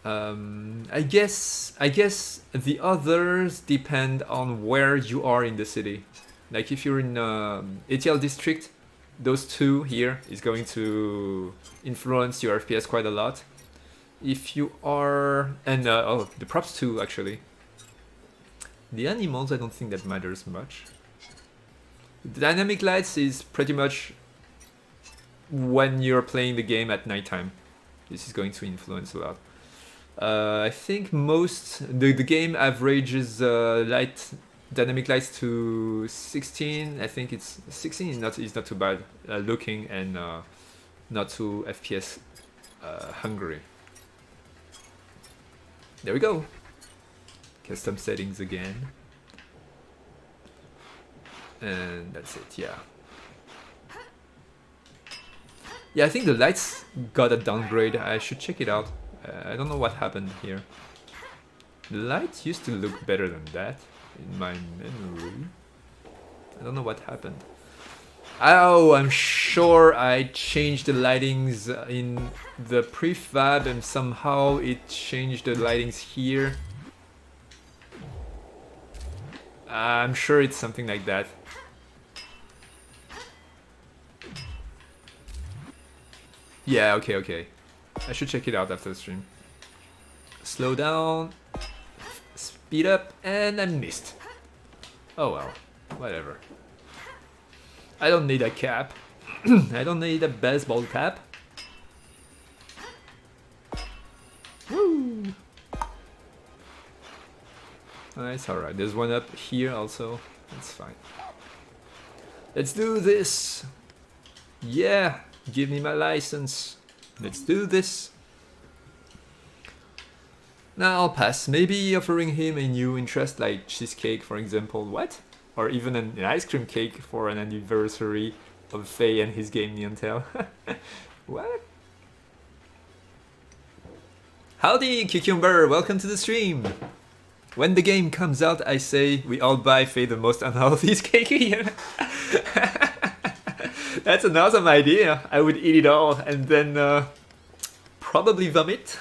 I guess the others depend on where you are in the city. Like if you're in ATL district, those two here is going to influence your FPS quite a lot. If you are, and oh, the props too actually. The animals, I don't think that matters much. The dynamic lights is pretty much when you're playing the game at nighttime. This is going to influence a lot. I think the game averages dynamic lights to 16. I think it's 16 is not too bad looking and not too FPS hungry. There we go. Custom settings again. And that's it, yeah. Yeah, I think the lights got a downgrade. I should check it out. I don't know what happened here. The lights used to look better than that in my memory. I don't know what happened. Oh, I'm sure I changed the lightings in the prefab and somehow it changed the lightings here. I'm sure it's something like that. Yeah, okay. I should check it out after the stream. Slow down, speed up, and I missed. Oh well, whatever. I don't need a cap. I don't need a baseball cap. Woo! It's alright. There's one up here also. That's fine. Let's do this. Yeah, give me my license. Let's do this. Now I'll pass. Maybe offering him a new interest like cheesecake, for example. What? Or even an ice cream cake for an anniversary of Faye and his game Neon Tail. What? Howdy, Cucumber! Welcome to the stream! When the game comes out, I say we all buy Faye the most unhealthy cake. That's an awesome idea. I would eat it all and then probably vomit.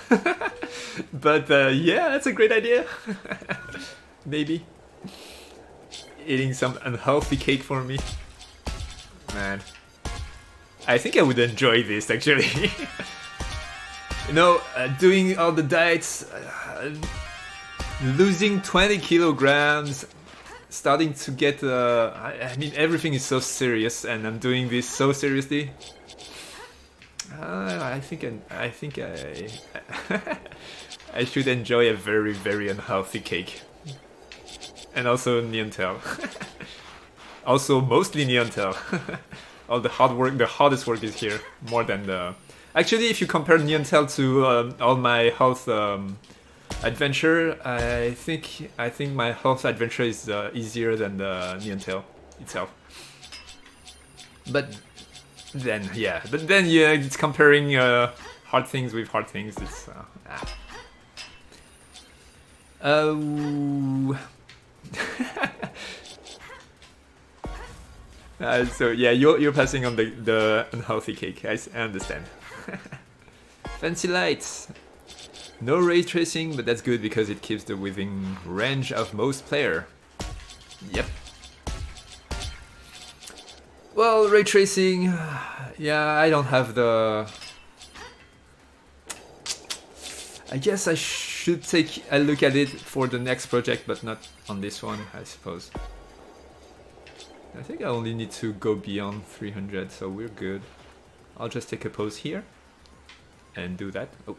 But yeah, that's a great idea. Maybe. Eating some unhealthy cake for me. Man. I think I would enjoy this actually. You know, doing all the diets, losing 20 kilograms, starting to get, I mean, everything is so serious, and I'm doing this so seriously. I think I should enjoy a very, very unhealthy cake, and also Neantel. Also, mostly Neantel. All the hard work, the hardest work is here, more than the. Actually, if you compare Neantel to all my health adventure, I think my health adventure is easier than the Neantel itself. But then, yeah, it's comparing hard things with hard things. It's so yeah, you're passing on the unhealthy cake. I understand. Fancy lights. No ray tracing, but that's good because it keeps the within range of most player. Yep. Well, ray tracing, yeah, I don't have the. I guess I should take a look at it for the next project, but not on this one, I suppose. I think I only need to go beyond 300, so we're good. I'll just take a pause here and do that. Oh.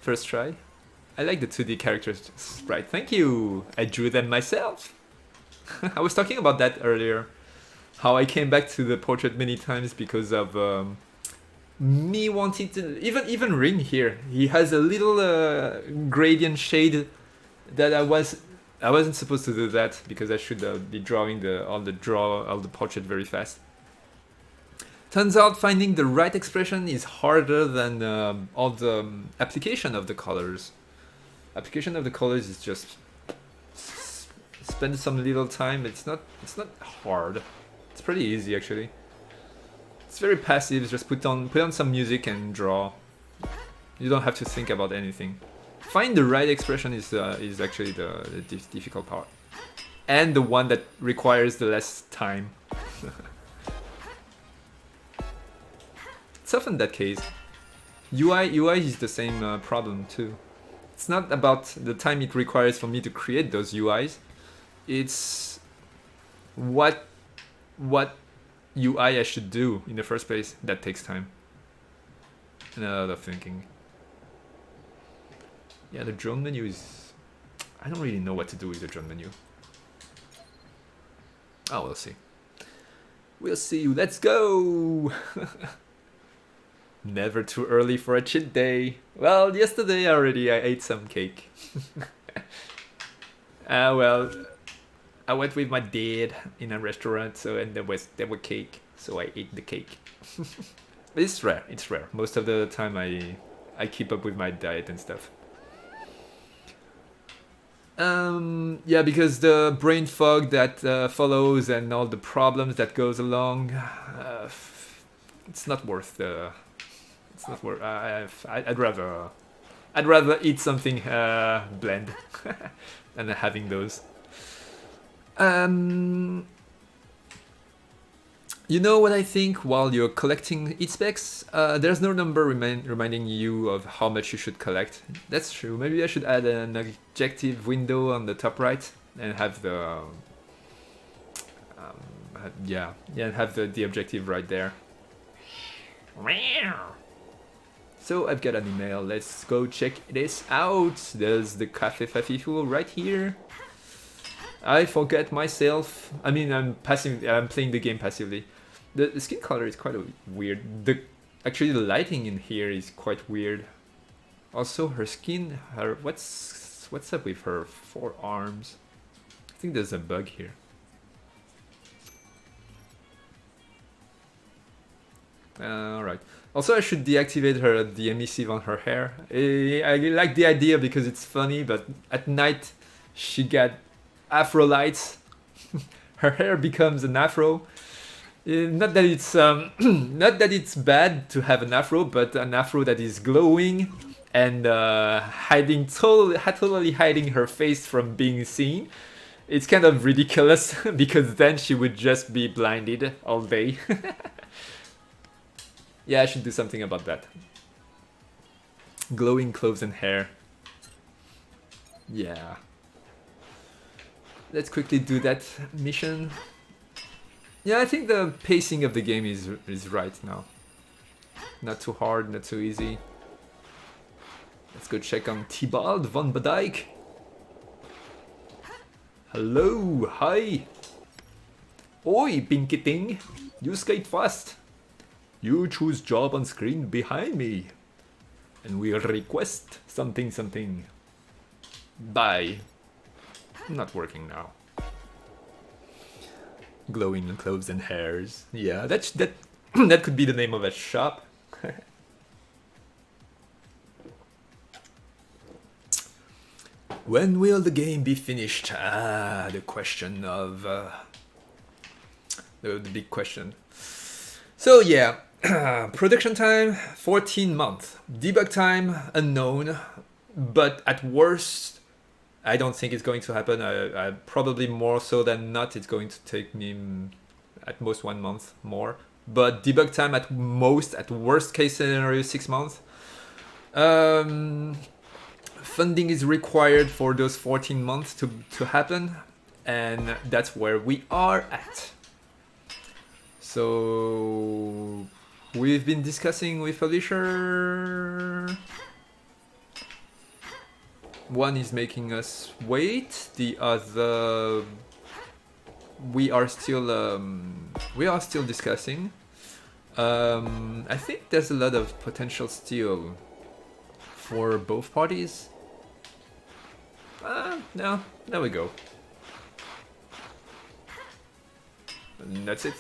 First try. I like the 2D characters sprite. Thank you! I drew them myself! I was talking about that earlier. How I came back to the portrait many times because of me wanting to... Even Ring here. He has a little gradient shade that I wasn't supposed to do that because I should be drawing all the portrait very fast. Turns out finding the right expression is harder than all the application of the colors. Application of the colors is just spend some little time. It's not hard. It's pretty easy actually. It's very passive. Just put on some music and draw. You don't have to think about anything. Find the right expression is actually the difficult part, and the one that requires the less time. It's often that case. UI is the same problem too. It's not about the time it requires for me to create those UIs. It's what UI I should do in the first place that takes time and a lot of thinking. Yeah, the drone menu is... I don't really know what to do with the drone menu. Oh, we'll see. We'll see. Let's go! Never too early for a cheat day. Well, yesterday already I ate some cake. Well, I went with my dad in a restaurant, and there were cake, so I ate the cake. But it's rare. It's rare. Most of the time I keep up with my diet and stuff. Yeah, because the brain fog that follows and all the problems that goes along, it's not worth the. It's not worth. I'd rather eat something bland than having those. You know what I think while you're collecting heat specs? There's no number reminding you of how much you should collect. That's true. Maybe I should add an objective window on the top right and have the and have the objective right there. So I've got an email. Let's go check this out. There's the Cafe Fafiful right here. I forget myself. I mean, I'm playing the game passively. The skin color is quite weird. Actually the lighting in here is quite weird. Also her skin, what's up with her forearms? I think there's a bug here. Alright. Also, I should deactivate her the emissive on her hair. I like the idea because it's funny, but at night she got afro lights. Her hair becomes an afro. Not that it's not that it's bad to have an afro, but an afro that is glowing and totally hiding her face from being seen. It's kind of ridiculous because then she would just be blinded all day. Yeah, I should do something about that. Glowing clothes and hair. Yeah. Let's quickly do that mission. Yeah, I think the pacing of the game is right now. Not too hard, not too easy. Let's go check on Tybalt von Badijk. Hello, hi. Oi, Pinky Ting. You skate fast. You choose job on screen behind me. And we'll request something. Bye. Not working now. Glowing clothes and hairs. Yeah, that that could be the name of a shop. When will the game be finished? Ah, the question of the big question. So yeah, production time 14 months. Debug time unknown, but at worst, I don't think it's going to happen. I probably more so than not, it's going to take me at most 1 month more. But debug time at most, at worst case scenario, 6 months. Funding is required for those 14 months to happen, and that's where we are at. So we've been discussing with publisher. One is making us wait. The other, we are still discussing. I think there's a lot of potential still for both parties. No, there we go. And that's it.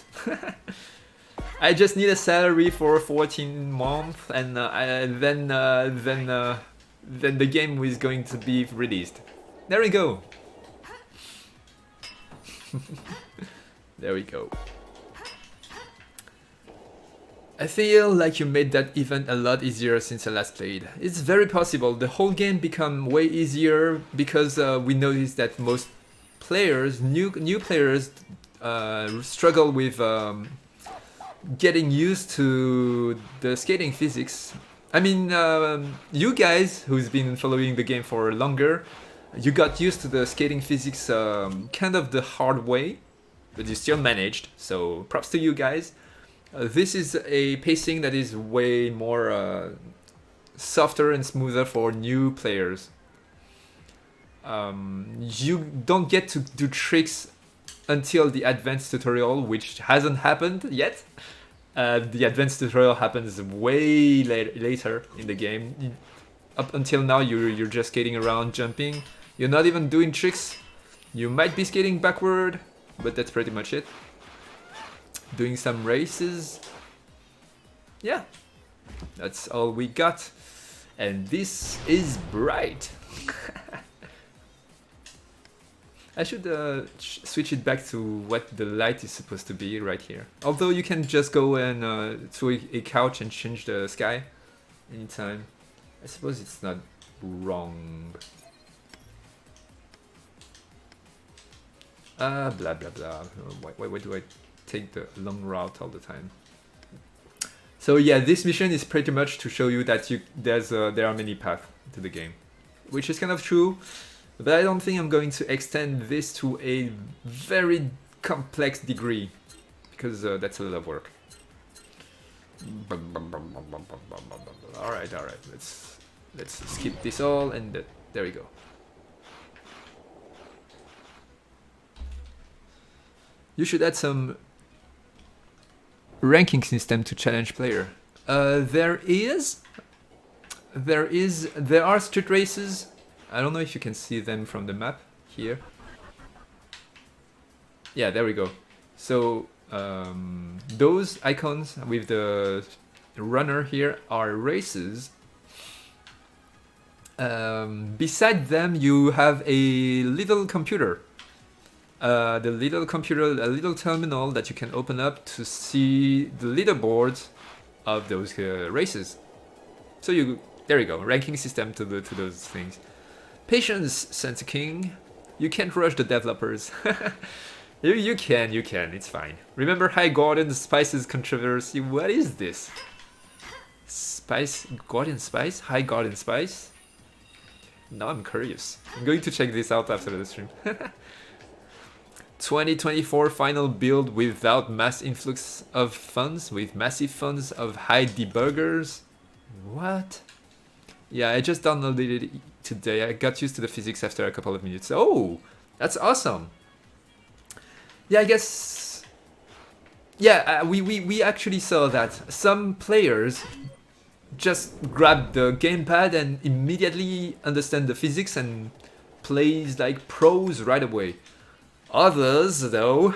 I just need a salary for 14 months, and then the game is going to be released. There we go. There we go. I feel like you made that event a lot easier since I last played. It's very possible. The whole game become way easier because we noticed that most players, new players, struggle with getting used to the skating physics. I mean, you guys who's been following the game for longer, you got used to the skating physics kind of the hard way, but you still managed. So props to you guys. This is a pacing that is way more softer and smoother for new players. You don't get to do tricks until the advanced tutorial, which hasn't happened yet. The advanced tutorial happens way later in the game. Up until now, you're just skating around, jumping. You're not even doing tricks. You might be skating backward, but that's pretty much it. Doing some races. Yeah, that's all we got. And this is bright. I should switch it back to what the light is supposed to be right here. Although you can just go and to a couch and change the sky anytime. I suppose it's not wrong. Blah blah blah. Why do I take the long route all the time? So yeah, this mission is pretty much to show you that there are many paths to the game, which is kind of true. But I don't think I'm going to extend this to a very complex degree, because that's a lot of work. Alright, let's skip this all, and there we go. You should add some ranking system to challenge player. There are street races. I don't know if you can see them from the map here. Yeah, there we go. So those icons with the runner here are races. Beside them, you have a little computer. The little computer, a little terminal that you can open up to see the leaderboards of those races. So there you go, ranking system to those things. Patience, Sensei King. You can't rush the developers. you can, it's fine. Remember Highgarden Spice's controversy? What is this? Highgarden Spice? Now I'm curious. I'm going to check this out after the stream. 2024 final build without mass influx of funds, with massive funds of high debuggers. What? Yeah, I just downloaded it today. I got used to the physics after a couple of minutes. Oh, that's awesome. Yeah, I guess... Yeah, we actually saw that. Some players just grab the gamepad and immediately understand the physics and plays like pros right away. Others, though,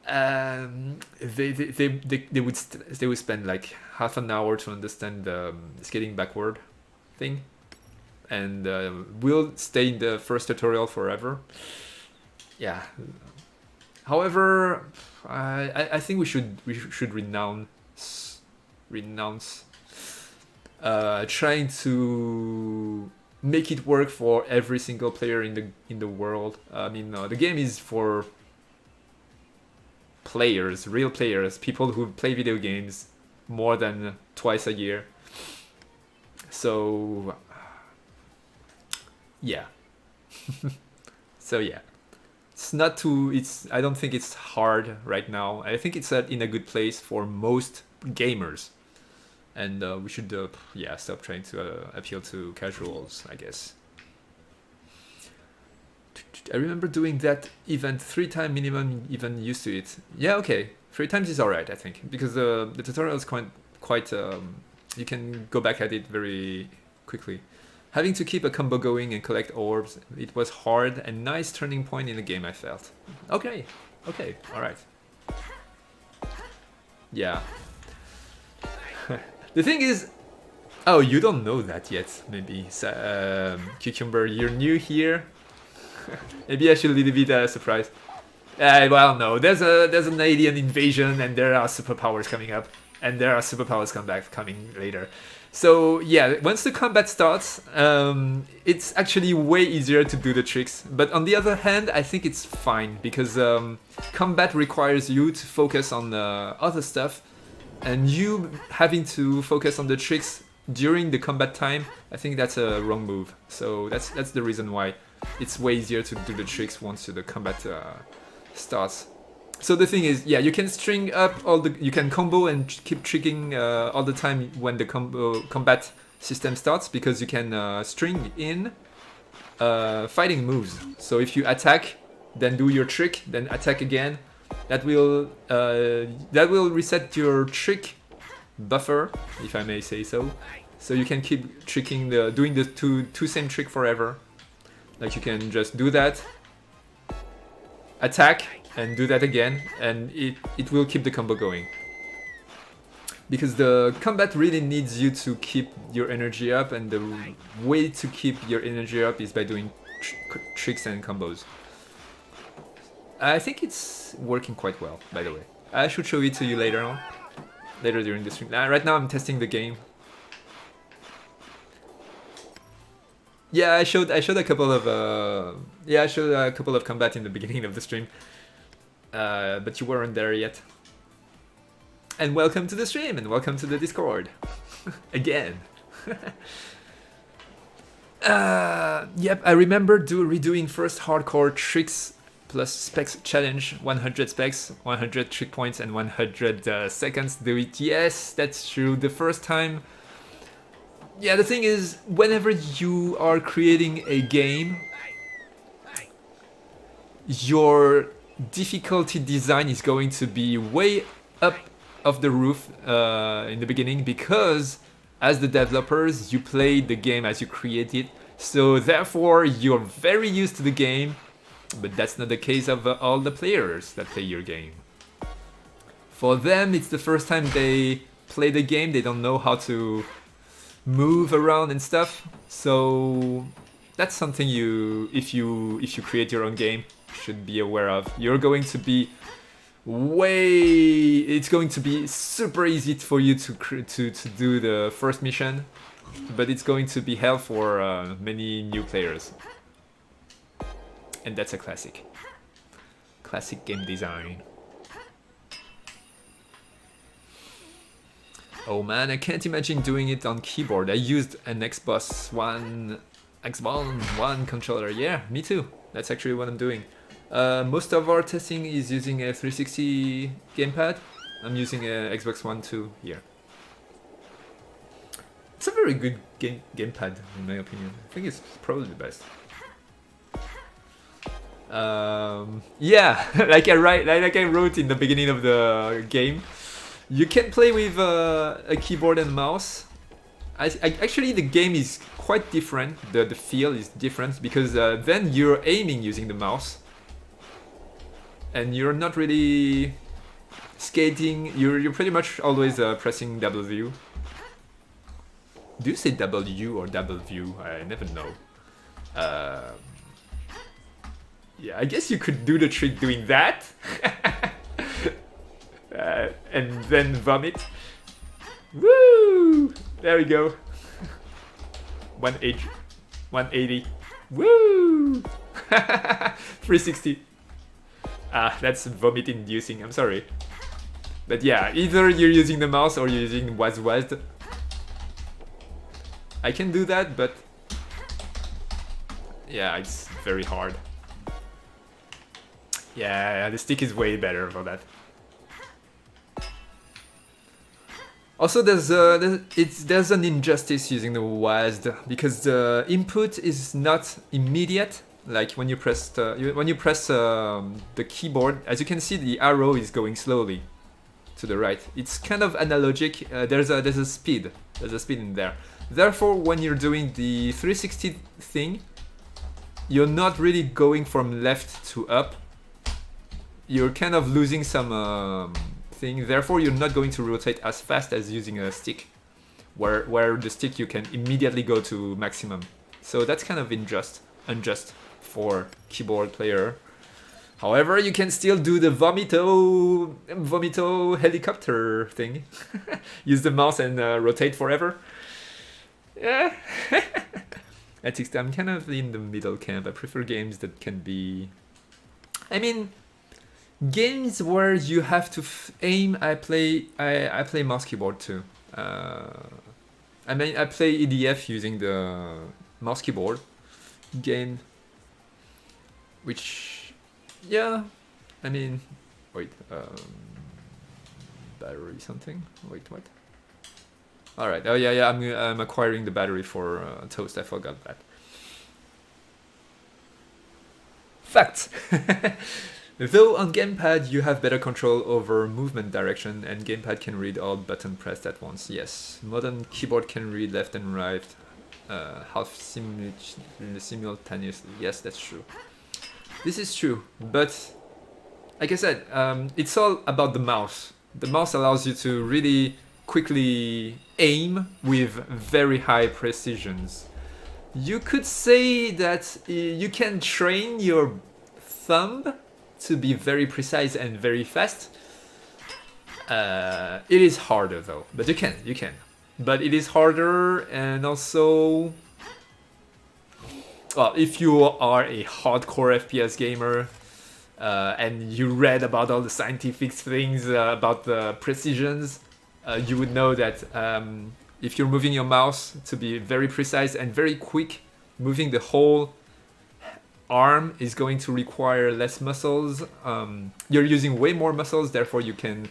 they would spend like half an hour to understand the skating backward thing, and will stay in the first tutorial forever. Yeah. However, I think we should renounce trying to make it work for every single player in the world. I mean, the game is for players, real players, people who play video games more than twice a year. So yeah. So yeah, it's not too. I don't think it's hard right now. I think it's in a good place for most gamers. And we should, stop trying to appeal to casuals, I guess. I remember doing that event 3 times minimum, even used to it. Yeah, okay, 3 times is alright, I think, because the tutorial is quite. You can go back at it very quickly. Having to keep a combo going and collect orbs, it was hard and nice turning point in the game, I felt. Okay, alright. Yeah. The thing is, oh, you don't know that yet, maybe. Cucumber, you're new here. Maybe I should be a little bit surprised. Well, no, there's an alien invasion, and there are superpowers coming up, and there are superpowers coming later. So yeah, once the combat starts, it's actually way easier to do the tricks. But on the other hand, I think it's fine because combat requires you to focus on other stuff. And you having to focus on the tricks during the combat time, I think that's a wrong move. So that's the reason why it's way easier to do the tricks once the combat starts. So the thing is, yeah, you can string up you can combo and keep tricking all the time when the combat system starts, because you can string in fighting moves. So if you attack, then do your trick, then attack again. That will reset your trick buffer, if I may say so. So you can keep tricking doing the two same trick forever. Like you can just do that, attack, and do that again, and it will keep the combo going. Because the combat really needs you to keep your energy up, and the way to keep your energy up is by doing tricks and combos. I think it's working quite well, by the way. I should show it to you later during the stream. Right now I'm testing the game. Yeah, I showed a couple of combat in the beginning of the stream, but you weren't there yet. And welcome to the stream, and welcome to the Discord again. Yep, I remember redoing first hardcore tricks plus specs challenge, 100 specs, 100 trick points, and 100 seconds to do it. Yes, that's true. The first time. Yeah, the thing is, whenever you are creating a game, your difficulty design is going to be way up of the roof in the beginning, because as the developers, you play the game as you create it. So therefore, you're very used to the game. But that's not the case of all the players that play your game. For them, it's the first time they play the game. They don't know how to move around and stuff. So that's something if you create your own game, should be aware of. You're going to be it's going to be super easy for you to do the first mission, but it's going to be hell for many new players. And that's a classic game design. Oh man, I can't imagine doing it on keyboard. I used an Xbox One controller. Yeah, me too. That's actually what I'm doing. Most of our testing is using a 360 gamepad. I'm using a Xbox One 2 here. It's a very good gamepad in my opinion. I think it's probably the best. Yeah, like I wrote in the beginning of the game, you can play with a keyboard and mouse. Actually, the game is quite different. The feel is different because then you're aiming using the mouse, and you're not really skating. You're pretty much always pressing W. Do you say W or W? I never know. Yeah, I guess you could do the trick doing that. And then vomit. Woo! There we go. 180. Woo! 360. That's vomit inducing, I'm sorry. But yeah, either you're using the mouse or you're using WASD. I can do that, but yeah, it's very hard. Yeah, the stick is way better for that. Also, there's an injustice using the WASD because the input is not immediate. Like when you press the keyboard, as you can see, the arrow is going slowly to the right. It's kind of analogic. There's a speed in there. Therefore, when you're doing the 360 thing, you're not really going from left to up. You're kind of losing some thing. Therefore, you're not going to rotate as fast as using a stick, where the stick you can immediately go to maximum. So that's kind of unjust for keyboard player. However, you can still do the vomito helicopter thing. Use the mouse and rotate forever. Yeah. I'm kind of in the middle camp. I prefer games that can be... I mean, games where you have to aim, I play mouse keyboard too. I mean, I play EDF using the mouse keyboard game, which, yeah, I mean, wait, battery something. Wait, what? All right. Oh yeah. I'm acquiring the battery for Toast. I forgot that. Fact. Though on gamepad you have better control over movement direction, and gamepad can read all buttons pressed at once. Yes, modern keyboard can read left and right half simultaneously. Yes, that's true. This is true, but like I said, it's all about the mouse. The mouse allows you to really quickly aim with very high precisions. You could say that you can train your thumb to be very precise and very fast. It is harder though, but you can. But it is harder, and also, well, if you are a hardcore FPS gamer and you read about all the scientific things about the precisions, you would know that if you're moving your mouse to be very precise and very quick, moving the whole arm is going to require less muscles. You're using way more muscles, therefore you can...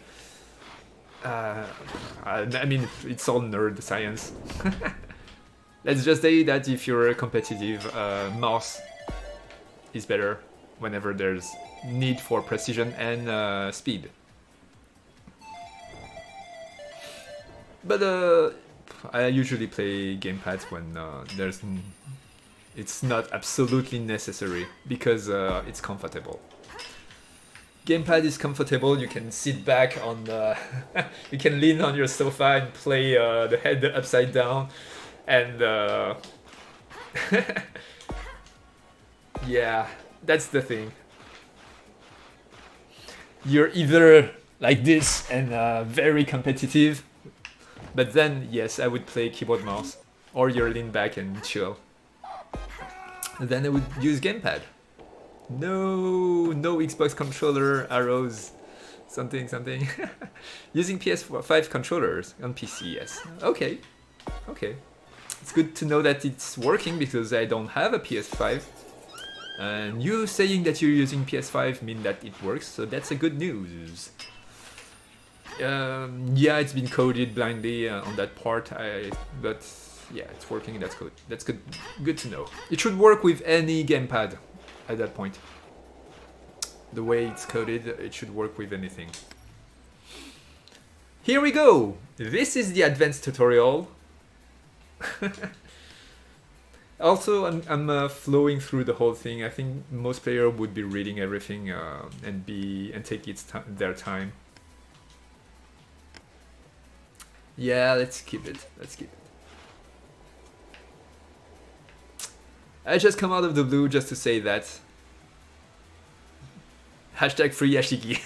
I mean, it's all nerd science. Let's just say that if you're a competitive, mouse is better whenever there's need for precision and speed. But I usually play gamepads when it's not absolutely necessary, because it's comfortable. Gamepad is comfortable. You can sit back on you can lean on your sofa and play the head upside down, and yeah, that's the thing. You're either like this and very competitive, but then yes, I would play keyboard mouse, or you're lean back and chill. And then I would use gamepad. No Xbox controller, arrows, something. Using PS5 controllers on PC, yes. Okay. It's good to know that it's working because I don't have a PS5. And you saying that you're using PS5 mean that it works, so that's a good news. Yeah, it's been coded blindly on that part, but yeah, it's working. That's good. That's good. Good to know. It should work with any gamepad at that point. The way it's coded, it should work with anything. Here we go. This is the advanced tutorial. Also, I'm flowing through the whole thing. I think most players would be reading everything and take their time. Yeah, let's keep it. I just come out of the blue just to say that. Hashtag free Yashiki.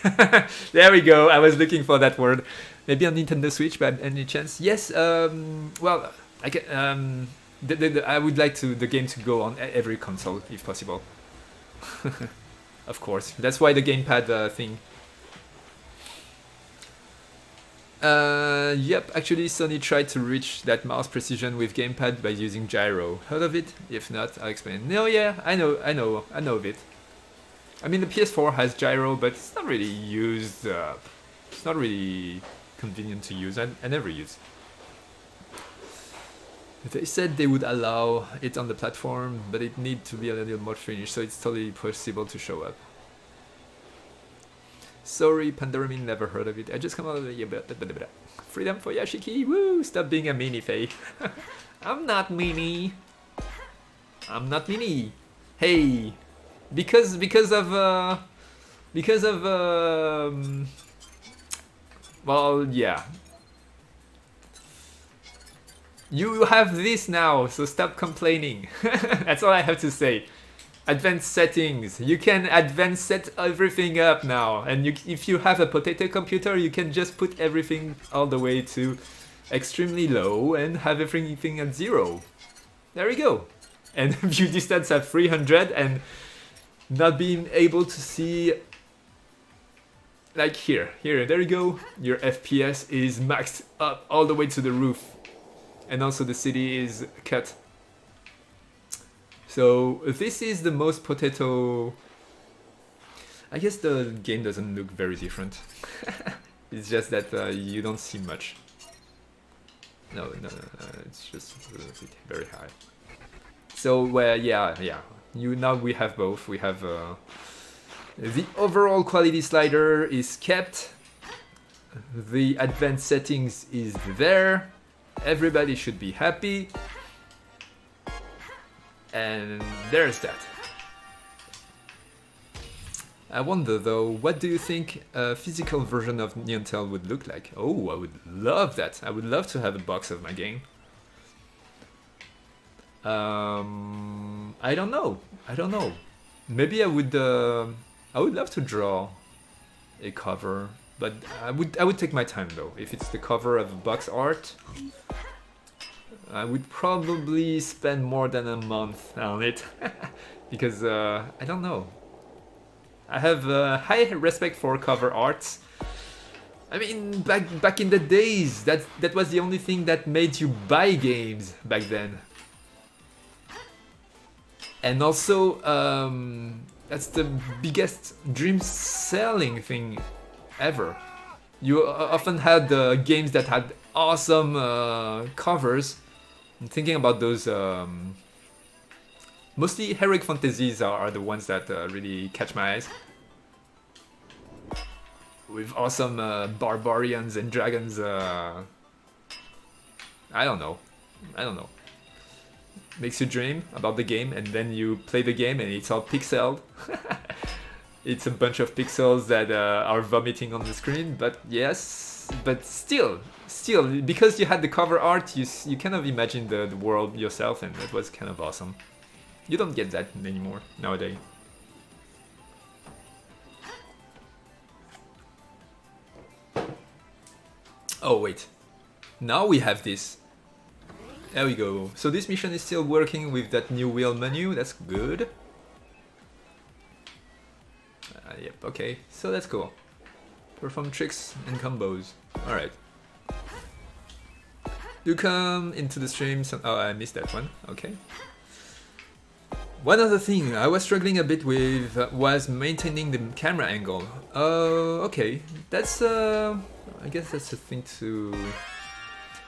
There we go. I was looking for that word. Maybe on Nintendo Switch, but any chance? Yes. Well, I can. I would like the game to go on every console if possible. Of course. That's why the gamepad thing. Yep, actually Sony tried to reach that mouse precision with gamepad by using gyro. Heard of it? If not, I'll explain. No, yeah, I know of it. I mean, the PS4 has gyro, but it's not really used. It's not really convenient to use. I never use. They said they would allow it on the platform, but it need to be a little more finished, so it's totally possible to show up. Sorry, Pandormin, never heard of it. I just come out of the freedom for Yashiki. Woo! Stop being a mini, Faye. I'm not mini. Hey, because of well, yeah. You have this now, so stop complaining. That's all I have to say. Advanced settings. You can advanced set everything up now, and if you have a potato computer, you can just put everything all the way to extremely low and have everything at 0. There we go. And view distance at 300 and not being able to see, like here, there you go. Your FPS is maxed up all the way to the roof, and also the city is cut. So this is the most potato. I guess the game doesn't look very different. It's just that you don't see much. No, it's just very high. So yeah. Now we have both. We have the overall quality slider is kept. The advanced settings is there. Everybody should be happy. And there's that. I wonder though, what do you think a physical version of Neontel would look like? Oh, I would love that. I would love to have a box of my game. I don't know. Maybe I would love to draw a cover, but I would take my time though. If it's the cover of box art, I would probably spend more than a month on it because I don't know. I have high respect for cover arts. I mean, back in the days, that was the only thing that made you buy games back then. And also, that's the biggest dream selling thing ever. You often had games that had awesome covers. I'm thinking about those. Mostly Heroic Fantasies are the ones that really catch my eyes. With awesome barbarians and dragons. I don't know. Makes you dream about the game, and then you play the game and it's all pixeled. it's a bunch of pixels that are vomiting on the screen. But yes, but still, because you had the cover art, you kind of imagine the world yourself, and it was kind of awesome. You don't get that anymore nowadays. Oh wait, now we have this. There we go. So this mission is still working with that new wheel menu. That's good. Yep, okay. So that's cool. Perform tricks and combos. Alright. Do come into the stream. Oh, I missed that one. Okay. One other thing I was struggling a bit with was maintaining the camera angle. Okay. That's, I guess that's a thing to...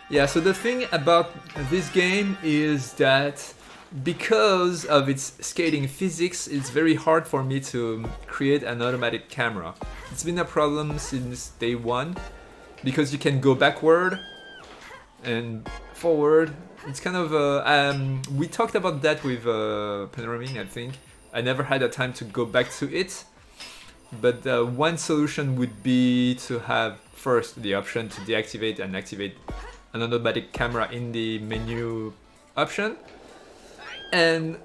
Yeah, so the thing about this game is that because of its skating physics, it's very hard for me to create an automatic camera. It's been a problem since day one, because you can go backward and forward. It's kind of we talked about that with Panoraming, I think. I never had a time to go back to it, but one solution would be to have first the option to deactivate and activate an automatic camera in the menu option, and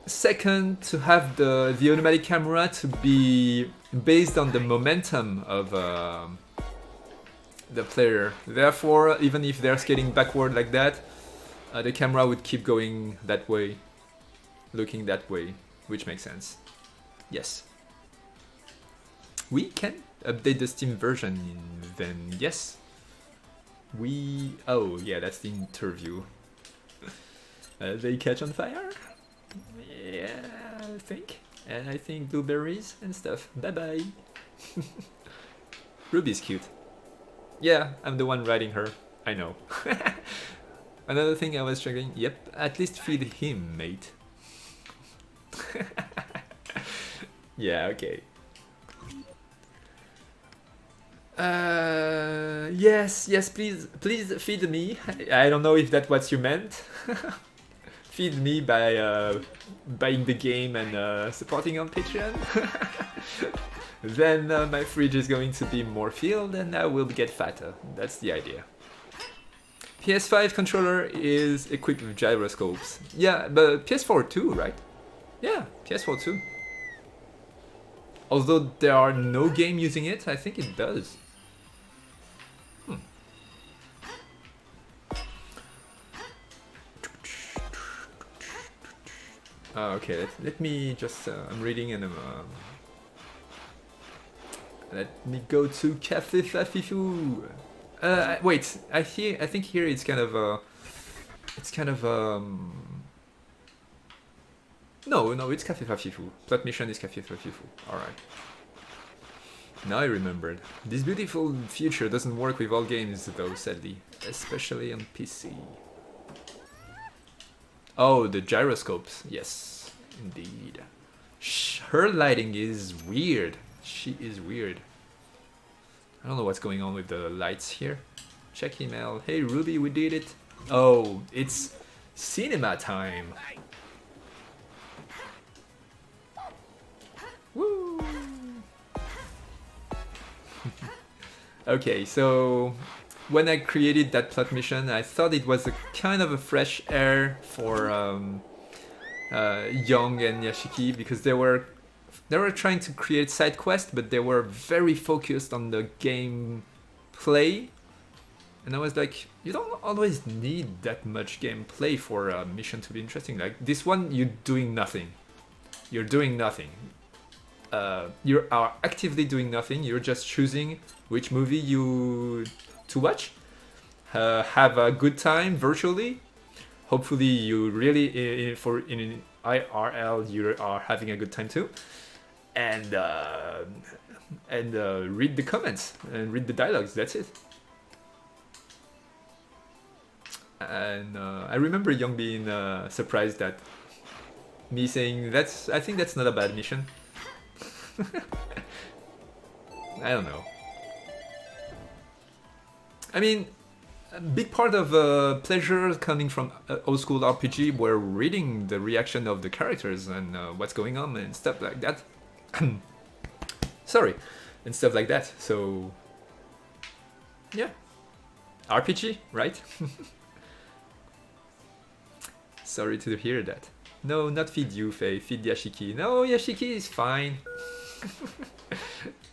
second to have the automatic camera to be based on the momentum of the player. Therefore, even if they're skating backward like that, the camera would keep going that way, looking that way, which makes sense. Yes. We can update the Steam version, then yes. Oh yeah, that's the interview. They catch on fire? Yeah, I think. And I think blueberries and stuff. Bye bye. Ruby's cute. Yeah, I'm the one riding her. I know. Another thing I was struggling. Yep, at least feed him, mate. Yeah, okay. Yes, please feed me. I don't know if that's what you meant. Feed me by buying the game and supporting on Patreon. Then my fridge is going to be more filled and I will get fatter. That's the idea. PS5 controller is equipped with gyroscopes. Yeah, but PS4 too, right? Yeah, PS4 too. Although there are no game using it, I think it does. Okay, let me just, I'm reading and let me go to Café Fafifou. Wait, I think here it's kind of, no, it's Café Fafifou. Plot mission is Café Fafifou. Alright. Now I remembered. This beautiful future doesn't work with all games though, sadly. Especially on PC. Oh, the gyroscopes. Yes, indeed. Her lighting is weird. She is weird. I don't know what's going on with the lights here. Check email. Hey Ruby, we did it. Oh, it's cinema time. Woo! Okay, so when I created that plot mission, I thought it was a kind of a fresh air for Young and Yashiki, because they were trying to create side quests, but they were very focused on the gameplay. And I was like, you don't always need that much gameplay for a mission to be interesting. Like this one, you're doing nothing. You're doing nothing. You are actively doing nothing. You're just choosing which movie to watch. Have a good time virtually. Hopefully, you really in IRL you are having a good time too. And read the comments and read the dialogues. That's it. And I remember Young being surprised at me saying I think that's not a bad mission. I don't know. I mean, a big part of pleasure coming from old school RPG were reading the reaction of the characters and what's going on and stuff like that. Sorry, and stuff like that. So yeah, RPG, right? Sorry to hear that. No, not feed you, Faye. Feed Yashiki. No, Yashiki is fine.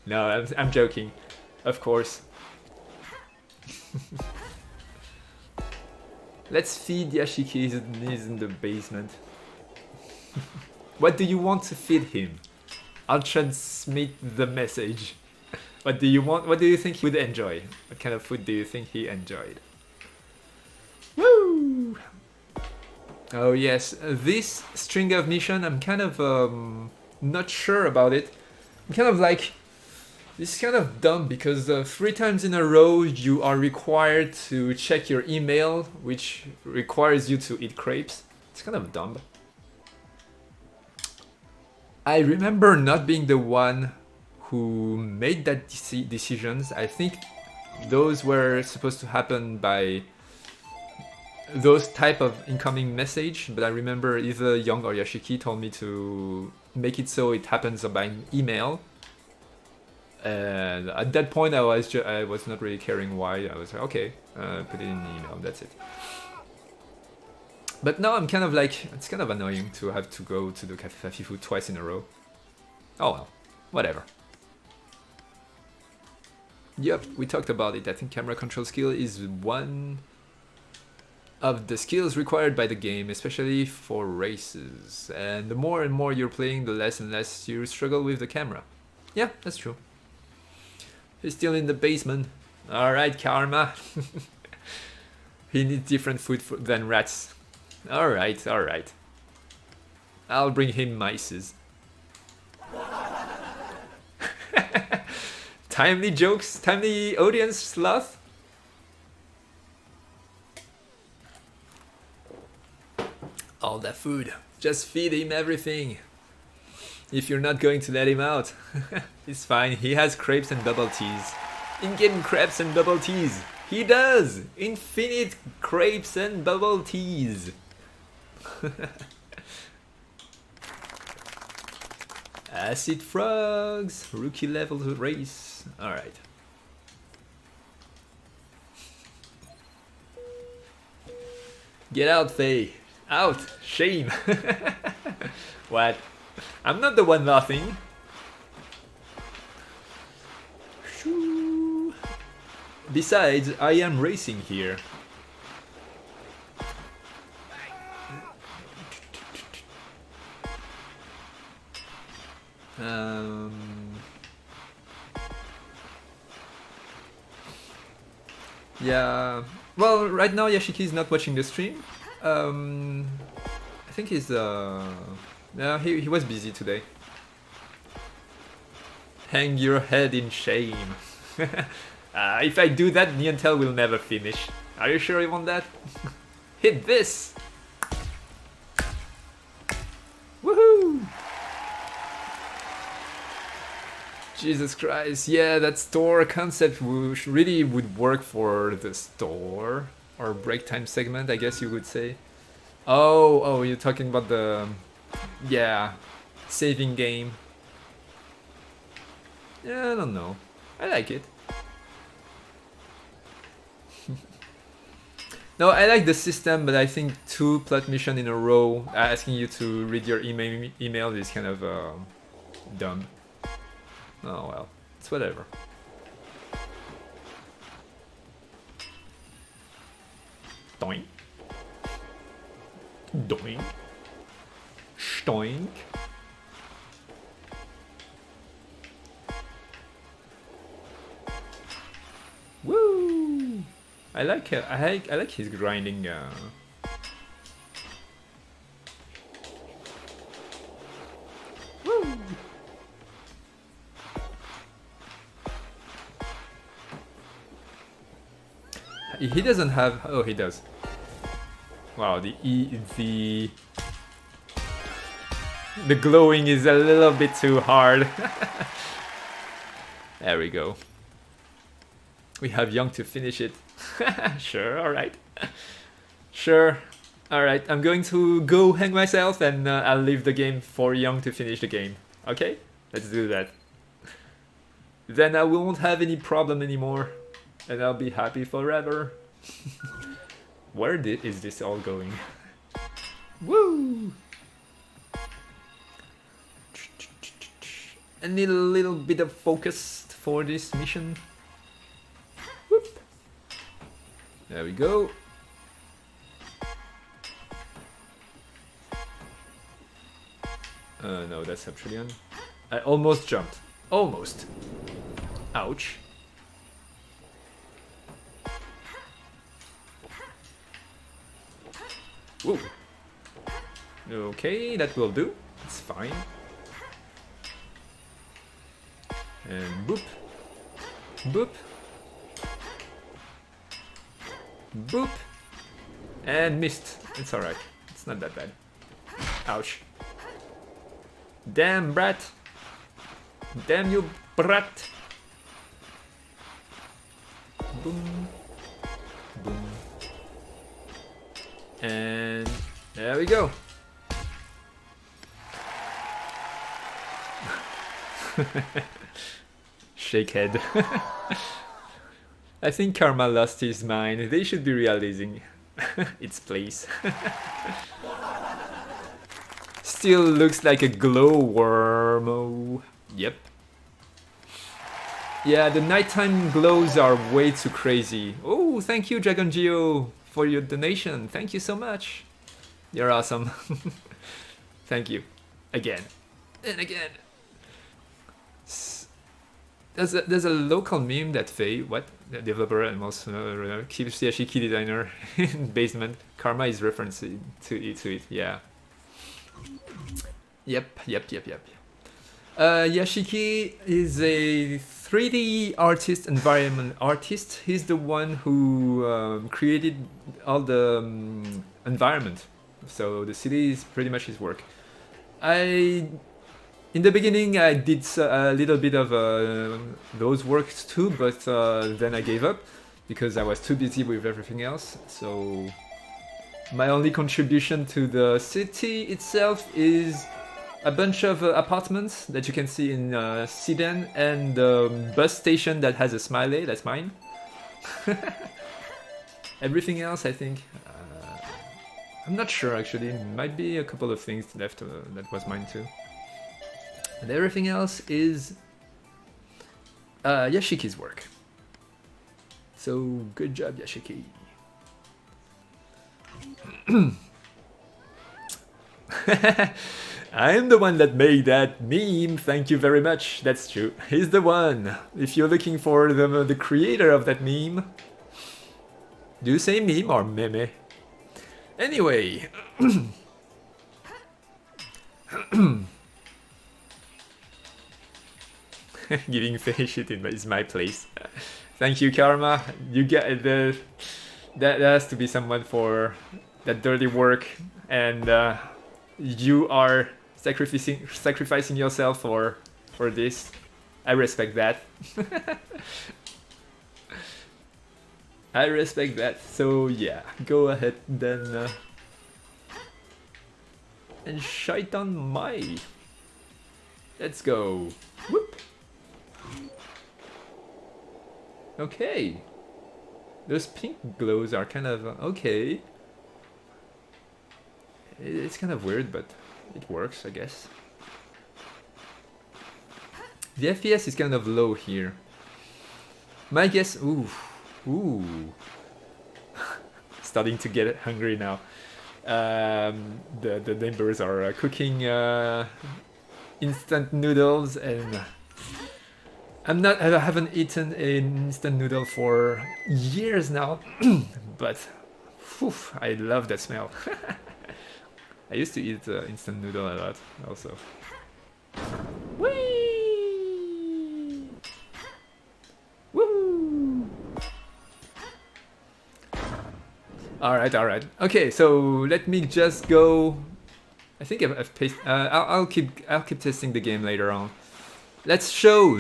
No, I'm joking. Of course. Let's feed Yashiki. He's in the basement. What do you want to feed him? I'll transmit the message. What do you want? What do you think he would enjoy? What kind of food do you think he enjoyed? Woo! Oh yes, this string of mission, I'm kind of not sure about it. I'm kind of like, this is kind of dumb because 3 times in a row you are required to check your email, which requires you to eat crepes. It's kind of dumb. I remember not being the one who made that decisions. I think those were supposed to happen by those type of incoming message, but I remember either Young or Yashiki told me to make it so it happens by email. And at that point, I was not really caring why. I was like, okay, put it in the email. That's it. But now I'm kind of like, it's kind of annoying to have to go to the Cafe Fafifu twice in a row. Oh well, whatever. Yep, we talked about it. I think camera control skill is one of the skills required by the game, especially for races. And the more and more you're playing, the less and less you struggle with the camera. Yeah, that's true. He's still in the basement. Alright, Karma. He needs different food than rats. Alright, alright. I'll bring him mices. Timely jokes, timely audience sloth. All that food. Just feed him everything. If you're not going to let him out, it's fine. He has crepes and bubble teas. In-game crepes and bubble teas. He does! Infinite crepes and bubble teas. Acid frogs. Rookie level race. Alright. Get out, Faye. Out! Shame! What? I'm not the one laughing. Shoo. Besides, I am racing here. Yeah. Well, right now Yashiki is not watching the stream. I think he's yeah, he was busy today. Hang your head in shame. If I do that, Niantel will never finish. Are you sure you want that? Hit this! Woohoo! Jesus Christ, yeah, that store concept really would work for the store. Or break time segment, I guess you would say. Oh, you're talking about the... yeah, saving game. Yeah, I don't know. I like it. No, I like the system, but I think 2 plot missions in a row asking you to read your email is kind of dumb. Oh well, it's whatever. Doink. Doink. Stoink. Woo! I like his grinding. Woo! He doesn't have. Oh, he does. Wow, the glowing is a little bit too hard. There we go. We have Young to finish it. Sure, alright. Sure, alright. I'm going to go hang myself and I'll leave the game for Young to finish the game. Okay? Let's do that. then I won't have any problem anymore, and I'll be happy forever. Where is this all going? Woo! I need a little bit of focus for this mission. Whoop. There we go. No, that's Septrillion. I almost jumped. Almost. Ouch. Whoa. Okay, that will do. It's fine. And boop. Boop. Boop. And missed. It's alright. It's not that bad. Ouch. Damn, brat. Damn you, brat. Boom. Boom. And there we go. Shake head. I think Karma lost his mind. They should be realizing its place. Still looks like a glowworm. Oh, yep. Yeah, the nighttime glows are way too crazy. Oh, thank you, Dragon Geo, for your donation. Thank you so much. You're awesome. Thank you. Again. And again. There's a local meme that the developer and also keeps Yashiki designer in basement. Karma is referencing to it. Yeah. Yep. Yashiki is a 3D artist, environment artist. He's the one who created all the environment. So the city is pretty much his work. In the beginning, I did a little bit of those works too, but then I gave up because I was too busy with everything else. So my only contribution to the city itself is a bunch of apartments that you can see in Sedan and the bus station that has a smiley. That's mine. Everything else, I think, I'm not sure actually. Might be a couple of things left that was mine too. And everything else is Yashiki's work. So good job, Yashiki. I'm the one that made that meme. Thank you very much. That's true. He's the one. If you're looking for the creator of that meme, do you say meme or meme? Anyway. Giving fish it is my place. Thank you, Karma. You get that has to be someone for that dirty work, and you are sacrificing yourself for this. I respect that. I respect that. So yeah, go ahead then and shite on my. Let's go. Whoop. Okay. Those pink glows are kind of okay. It's kind of weird, but it works, I guess. The FPS is kind of low here. My guess... Ooh. Starting to get hungry now. The neighbors are cooking instant noodles, and I haven't eaten an instant noodle for years now, but whew, I love that smell. I used to eat instant noodle a lot also. Whee! Woo! Alright. Okay, so let me just go. I think I've pasted. I'll keep testing the game later on. Let's show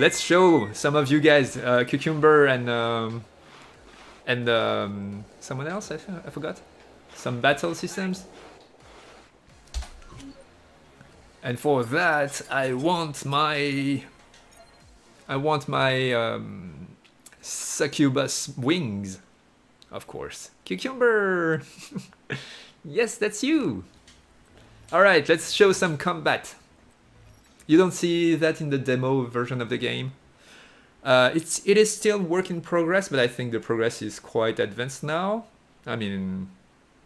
some of you guys, Cucumber and someone else. I forgot. Some battle systems. And for that, I want my I want my succubus wings, of course. Cucumber! Yes, that's you! Alright, let's show some combat. You don't see that in the demo version of the game. It is still work in progress, but I think the progress is quite advanced now. I mean,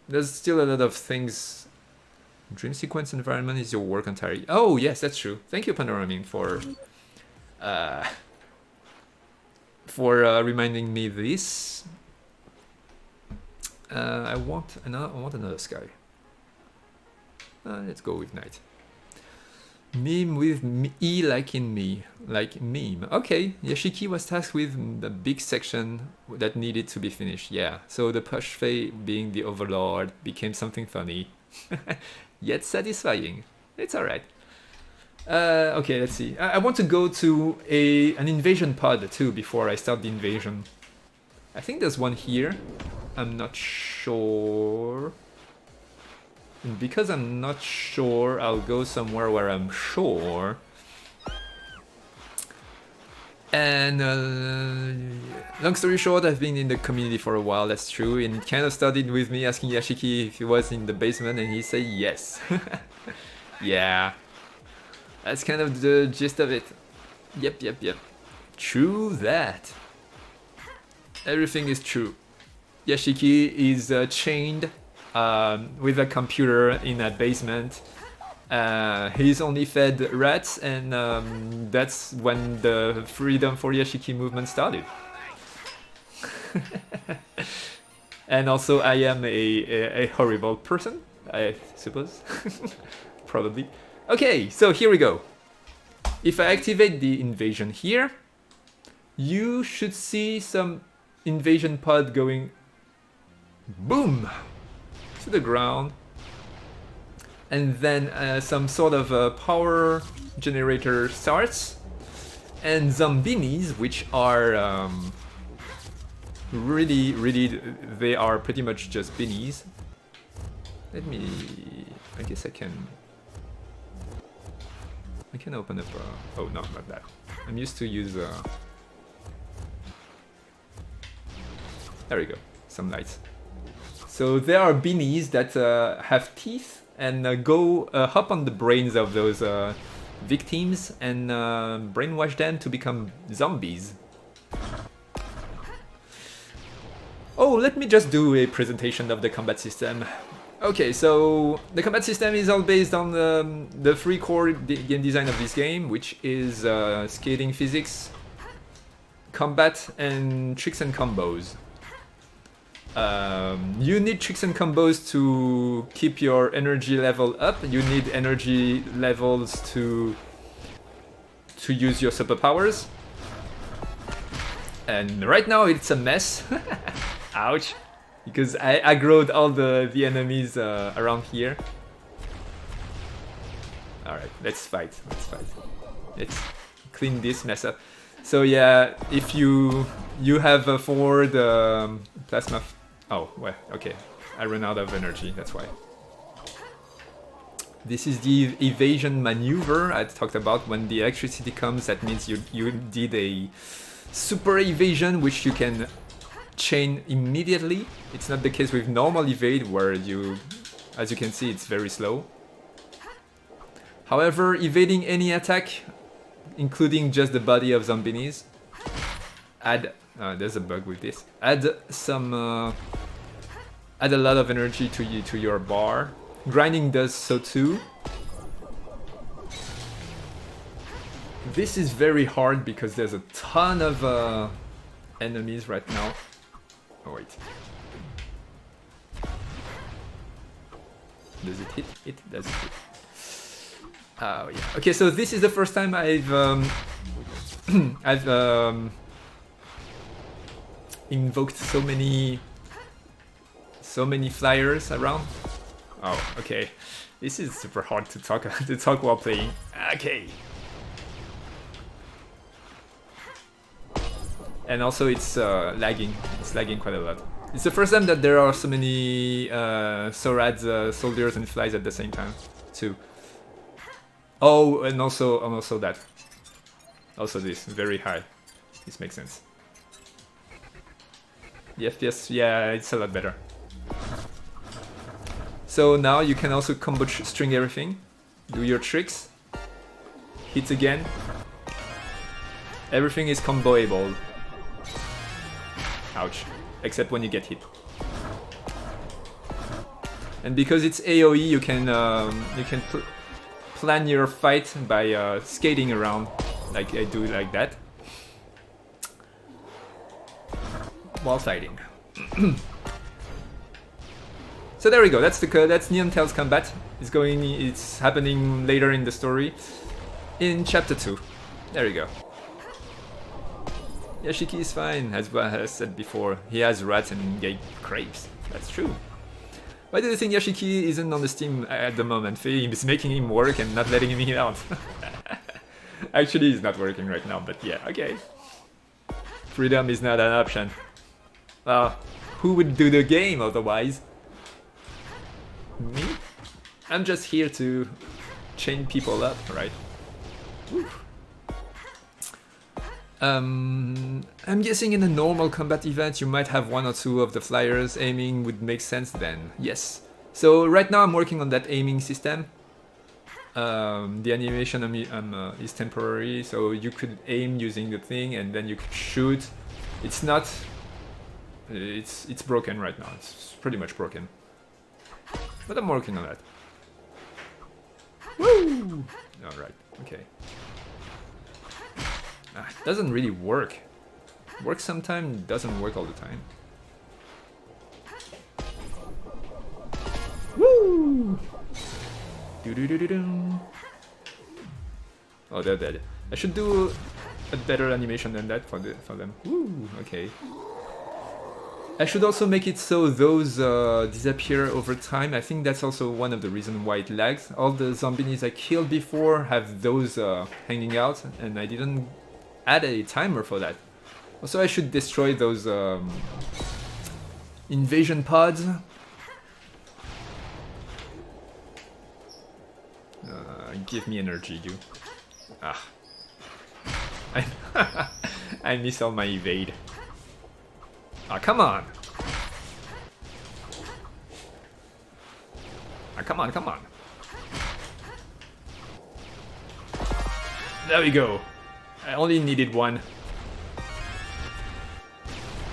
there's still a lot of things. Dream sequence environment is your work entirely. Oh yes, that's true. Thank you, Panoramine, for reminding me this. I want another sky. Let's go with night. Meme with E like in me, like meme. Okay, Yashiki was tasked with the big section that needed to be finished. Yeah, so the Push Fei being the overlord became something funny, yet satisfying. It's alright. Okay, let's see. I want to go to an invasion pod too before I start the invasion. I think there's one here. I'm not sure. And because I'm not sure, I'll go somewhere where I'm sure. And long story short, I've been in the community for a while, that's true. And it kind of started with me asking Yashiki if he was in the basement, and he said yes. Yeah. That's kind of the gist of it. Yep. True that. Everything is true. Yashiki is chained with a computer in a basement. He's only fed rats, and that's when the Freedom for Yashiki movement started. And also, I am a horrible person, I suppose. Probably. Okay, so here we go. If I activate the invasion here, you should see some invasion pod going boom to the ground, and then some sort of power generator starts, and Zombinis, which are really, they are pretty much just binnies. Let me, I guess I can open up, oh no, not that. I'm used to use, there we go, some lights. So there are beanies that have teeth and hop on the brains of those victims and brainwash them to become zombies. Oh, let me just do a presentation of the combat system. Okay, so the combat system is all based on the three core game design of this game, which is skating physics, combat, and tricks and combos. You need tricks and combos to keep your energy level up. You need energy levels to use your superpowers. And right now it's a mess. Ouch. Because I aggroed all the enemies around here. Alright, let's fight. Let's clean this mess up. So yeah, if you have for the plasma... Oh, well, okay. I ran out of energy, that's why. This is the evasion maneuver I talked about. When the electricity comes, that means you did a super evasion, which you can chain immediately. It's not the case with normal evade, where as you can see, it's very slow. However, evading any attack, including just the body of Zombinis, there's a bug with this. Add a lot of energy to your bar. Grinding does so too. This is very hard because there's a ton of enemies right now. Oh wait. Does it hit? It does hit. Oh yeah. Okay, so this is the first time I've invoked so many flyers around. Oh, okay. This is super hard to talk while playing. Okay. And also it's lagging. It's lagging quite a lot. It's the first time that there are so many Sorads, soldiers and flies at the same time, too. Oh, and also that. Also this, very high. This makes sense. The FPS, yeah, it's a lot better. So now you can also combo string everything. Do your tricks. Hit again. Everything is comboable. Ouch. Except when you get hit. And because it's AoE, you can plan your fight by skating around, like I do like that, while fighting. So there we go. That's Neon Tails combat. It's happening later in the story, in chapter 2. There you go. Yashiki is fine, as I said before. He has rats and gay crepes. That's true. Why do you think Yashiki isn't on the Steam at the moment? He's making him work and not letting me out. Actually, he's not working right now, but yeah, okay. Freedom is not an option. Well, who would do the game otherwise? Me? I'm just here to chain people up, right? Oof. I'm guessing in a normal combat event you might have 1 or 2 of the flyers. Aiming would make sense then. Yes. So right now I'm working on that aiming system. The animation is temporary, so you could aim using the thing and then you could shoot. It's not... It's broken right now. It's pretty much broken. But I'm working on that. Woo! Alright, okay. It doesn't really work. Works sometimes, doesn't work all the time. Woo! Do-do-do-do-do. Oh, they're dead. I should do a better animation than that for them. Woo! Okay. I should also make it so those disappear over time. I think that's also one of the reasons why it lags. All the zombies I killed before have those hanging out, and I didn't add a timer for that. Also, I should destroy those invasion pods. Give me energy, you. Ah. I miss all my evade. Ah, come on! Ah, come on, come on! There we go! I only needed 1.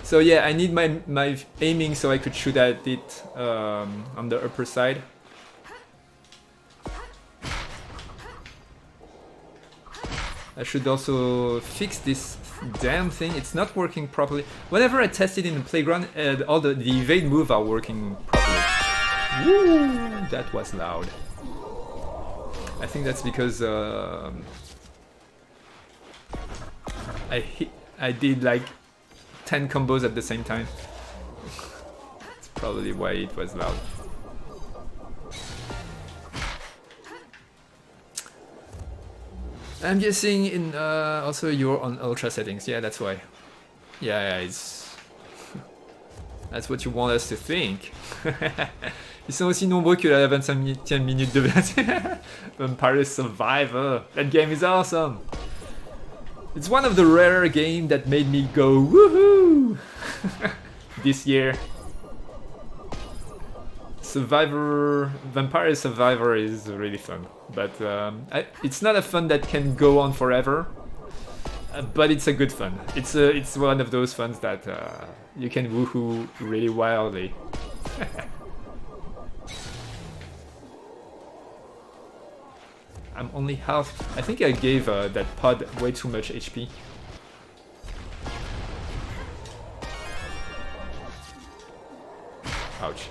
So yeah, I need my aiming so I could shoot at it on the upper side. I should also fix this damn thing. It's not working properly. Whenever I test it in the playground, all the evade moves are working properly. Woo! That was loud. I think that's because I did like 10 combos at the same time. That's probably why it was loud. I'm guessing in also you're on ultra settings. Yeah, that's why. Yeah, it's that's what you want us to think. Ils sont aussi nombreux que la 25e minute de Vampire Survivor. That game is awesome. It's one of the rare games that made me go woohoo this year. Vampire Survivor is really fun, but it's not a fun that can go on forever. But it's a good fun. It's one of those funs that you can woohoo really wildly. I'm only half. I think I gave that pod way too much HP. Ouch.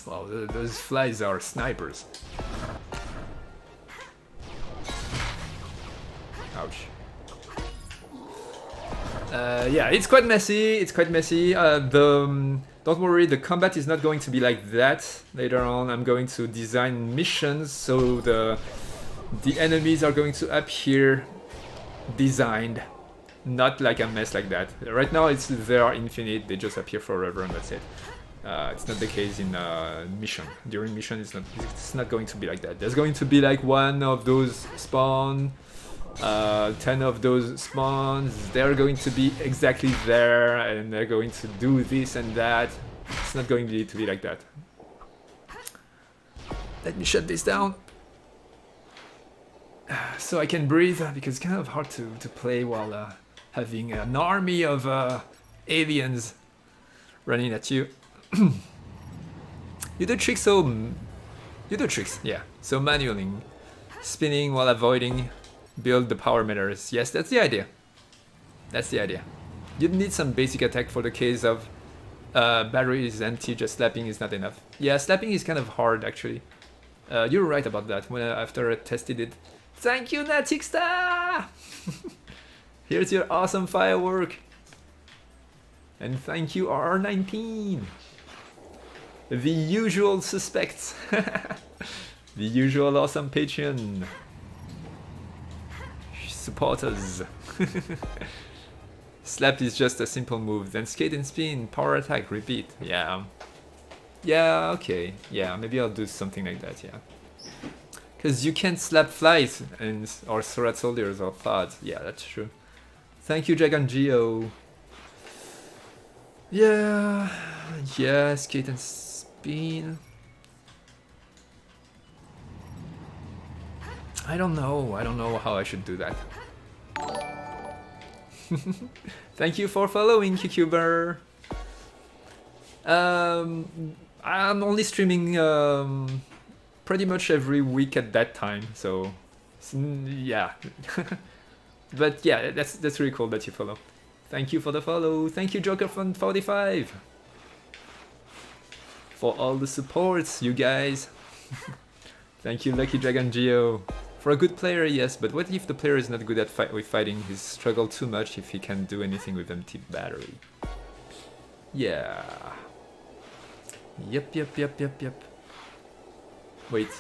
Wow, those flies are snipers. Ouch. Yeah, it's quite messy. Don't worry, the combat is not going to be like that. Later on, I'm going to design missions so the enemies are going to appear designed, not like a mess like that. Right now, they are infinite. They just appear forever, and that's it. It's not the case in mission. During mission, it's not going to be like that. There's going to be like one of those spawn, 10 of those spawns, they're going to be exactly there, and they're going to do this and that. It's not going to be like that. Let me shut this down so I can breathe, because it's kind of hard to play while having an army of aliens running at you. You do tricks, yeah. So manualing, spinning while avoiding, build the power meters. Yes, that's the idea. That's the idea. You'd need some basic attack for the case of battery is empty, just slapping is not enough. Yeah, slapping is kind of hard actually. You're right about that, after I tested it. Thank you, Natixta! Here's your awesome firework. And thank you, RR19. The usual suspects. The usual awesome Patreon supporters. Slap is just a simple move, then skate and spin, power attack, repeat. Yeah. Yeah, okay. Yeah, maybe I'll do something like that, yeah. Because you can't slap flies or threat soldiers or pods. Yeah, that's true. Thank you, Dragon Geo. Yeah, yeah, skate and spin. I don't know how I should do that. Thank you for following, Cucumber. I'm only streaming pretty much every week at that time, so yeah. But yeah, that's really cool that you follow. Thank you for the follow. Thank you, JokerFun45, for all the supports, you guys. Thank you, Lucky Dragon Geo. For a good player, yes, but what if the player is not good at fighting? He's struggled too much if he can't do anything with empty battery. Yeah. Yep. Wait,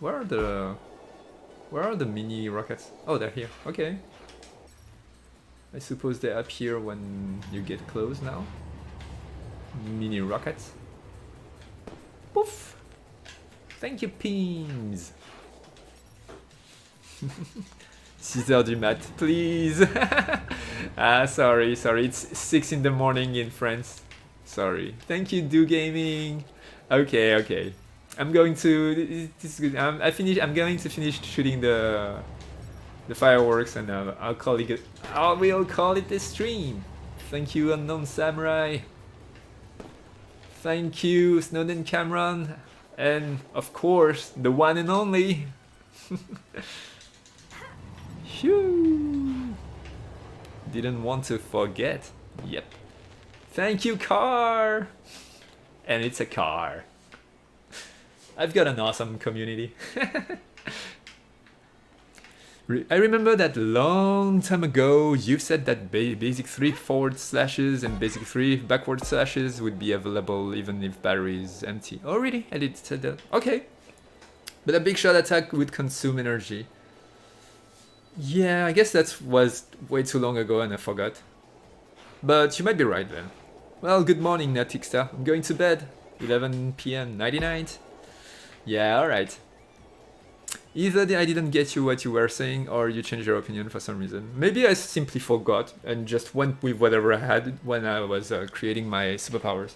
where are the mini rockets? Oh, they're here. Okay. I suppose they appear when you get close now. Mini rockets. Poof! Thank you, Pins. 6h du mat, please. Sorry, it's 6 in the morning in France. Sorry. Thank you, Do Gaming. Okay. I'm going to. This is good. I'm going to finish shooting the fireworks, and I'll call it. We'll call it a stream. Thank you, Unknown Samurai. Thank you, Snowden Cameron, and of course the one and only. Phew. Didn't want to forget. Yep. Thank you, car. And it's a car. I've got an awesome community. I remember that long time ago you said that basic 3 forward slashes and basic 3 backward slashes would be available even if battery is empty. Oh really? I did say that. Okay. But a big shot attack would consume energy. Yeah, I guess that was way too long ago and I forgot. But you might be right then. Well, good morning, Natixta. I'm going to bed. 11 PM, nighty night. Yeah, alright. Either I didn't get you what you were saying, or you changed your opinion for some reason. Maybe I simply forgot and just went with whatever I had when I was creating my superpowers.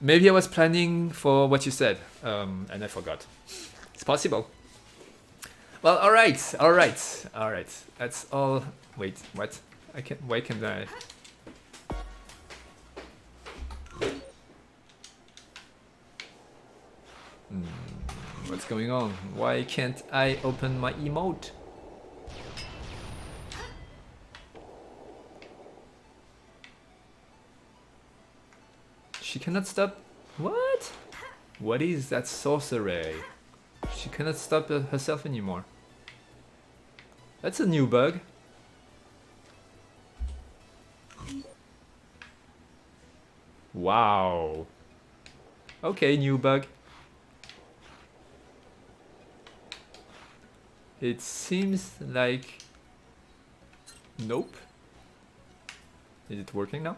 Maybe I was planning for what you said, and I forgot. It's possible. Well, alright. That's all. Wait, what? Why can't I? What's going on? Why can't I open my emote? She cannot stop. What? What is that sorcery? She cannot stop herself anymore. That's a new bug. Wow. Okay, new bug. It seems like... Nope. Is it working now?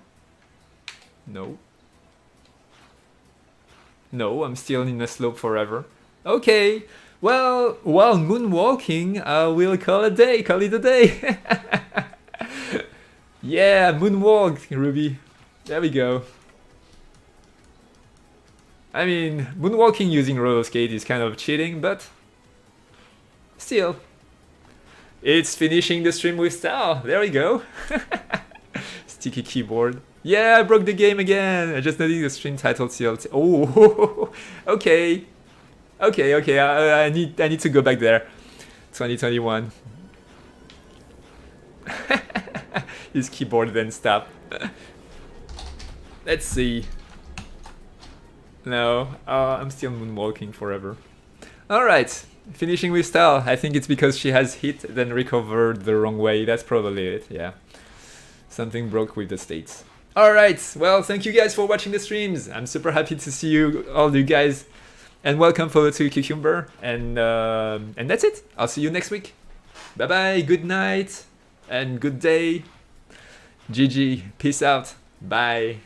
No. No, I'm still in a slope forever. Okay, Well, while moonwalking, we'll call it a day. Yeah, moonwalk, Ruby. There we go. I mean, moonwalking using roller skate is kind of cheating, but still. It's finishing the stream with style. There we go. Sticky keyboard. Yeah, I broke the game again. I just noticed the stream title CLT. Oh, okay. Okay. I need to go back there. 2021. His keyboard then stop. Let's see. No, I'm still moonwalking forever. Alright, finishing with style. I think it's because she has hit, then recovered the wrong way. That's probably it, yeah. Something broke with the states. Alright, well, thank you guys for watching the streams. I'm super happy to see you, all you guys. And welcome forward to Cucumber. And that's it. I'll see you next week. Bye bye, good night, and good day. GG, peace out, bye.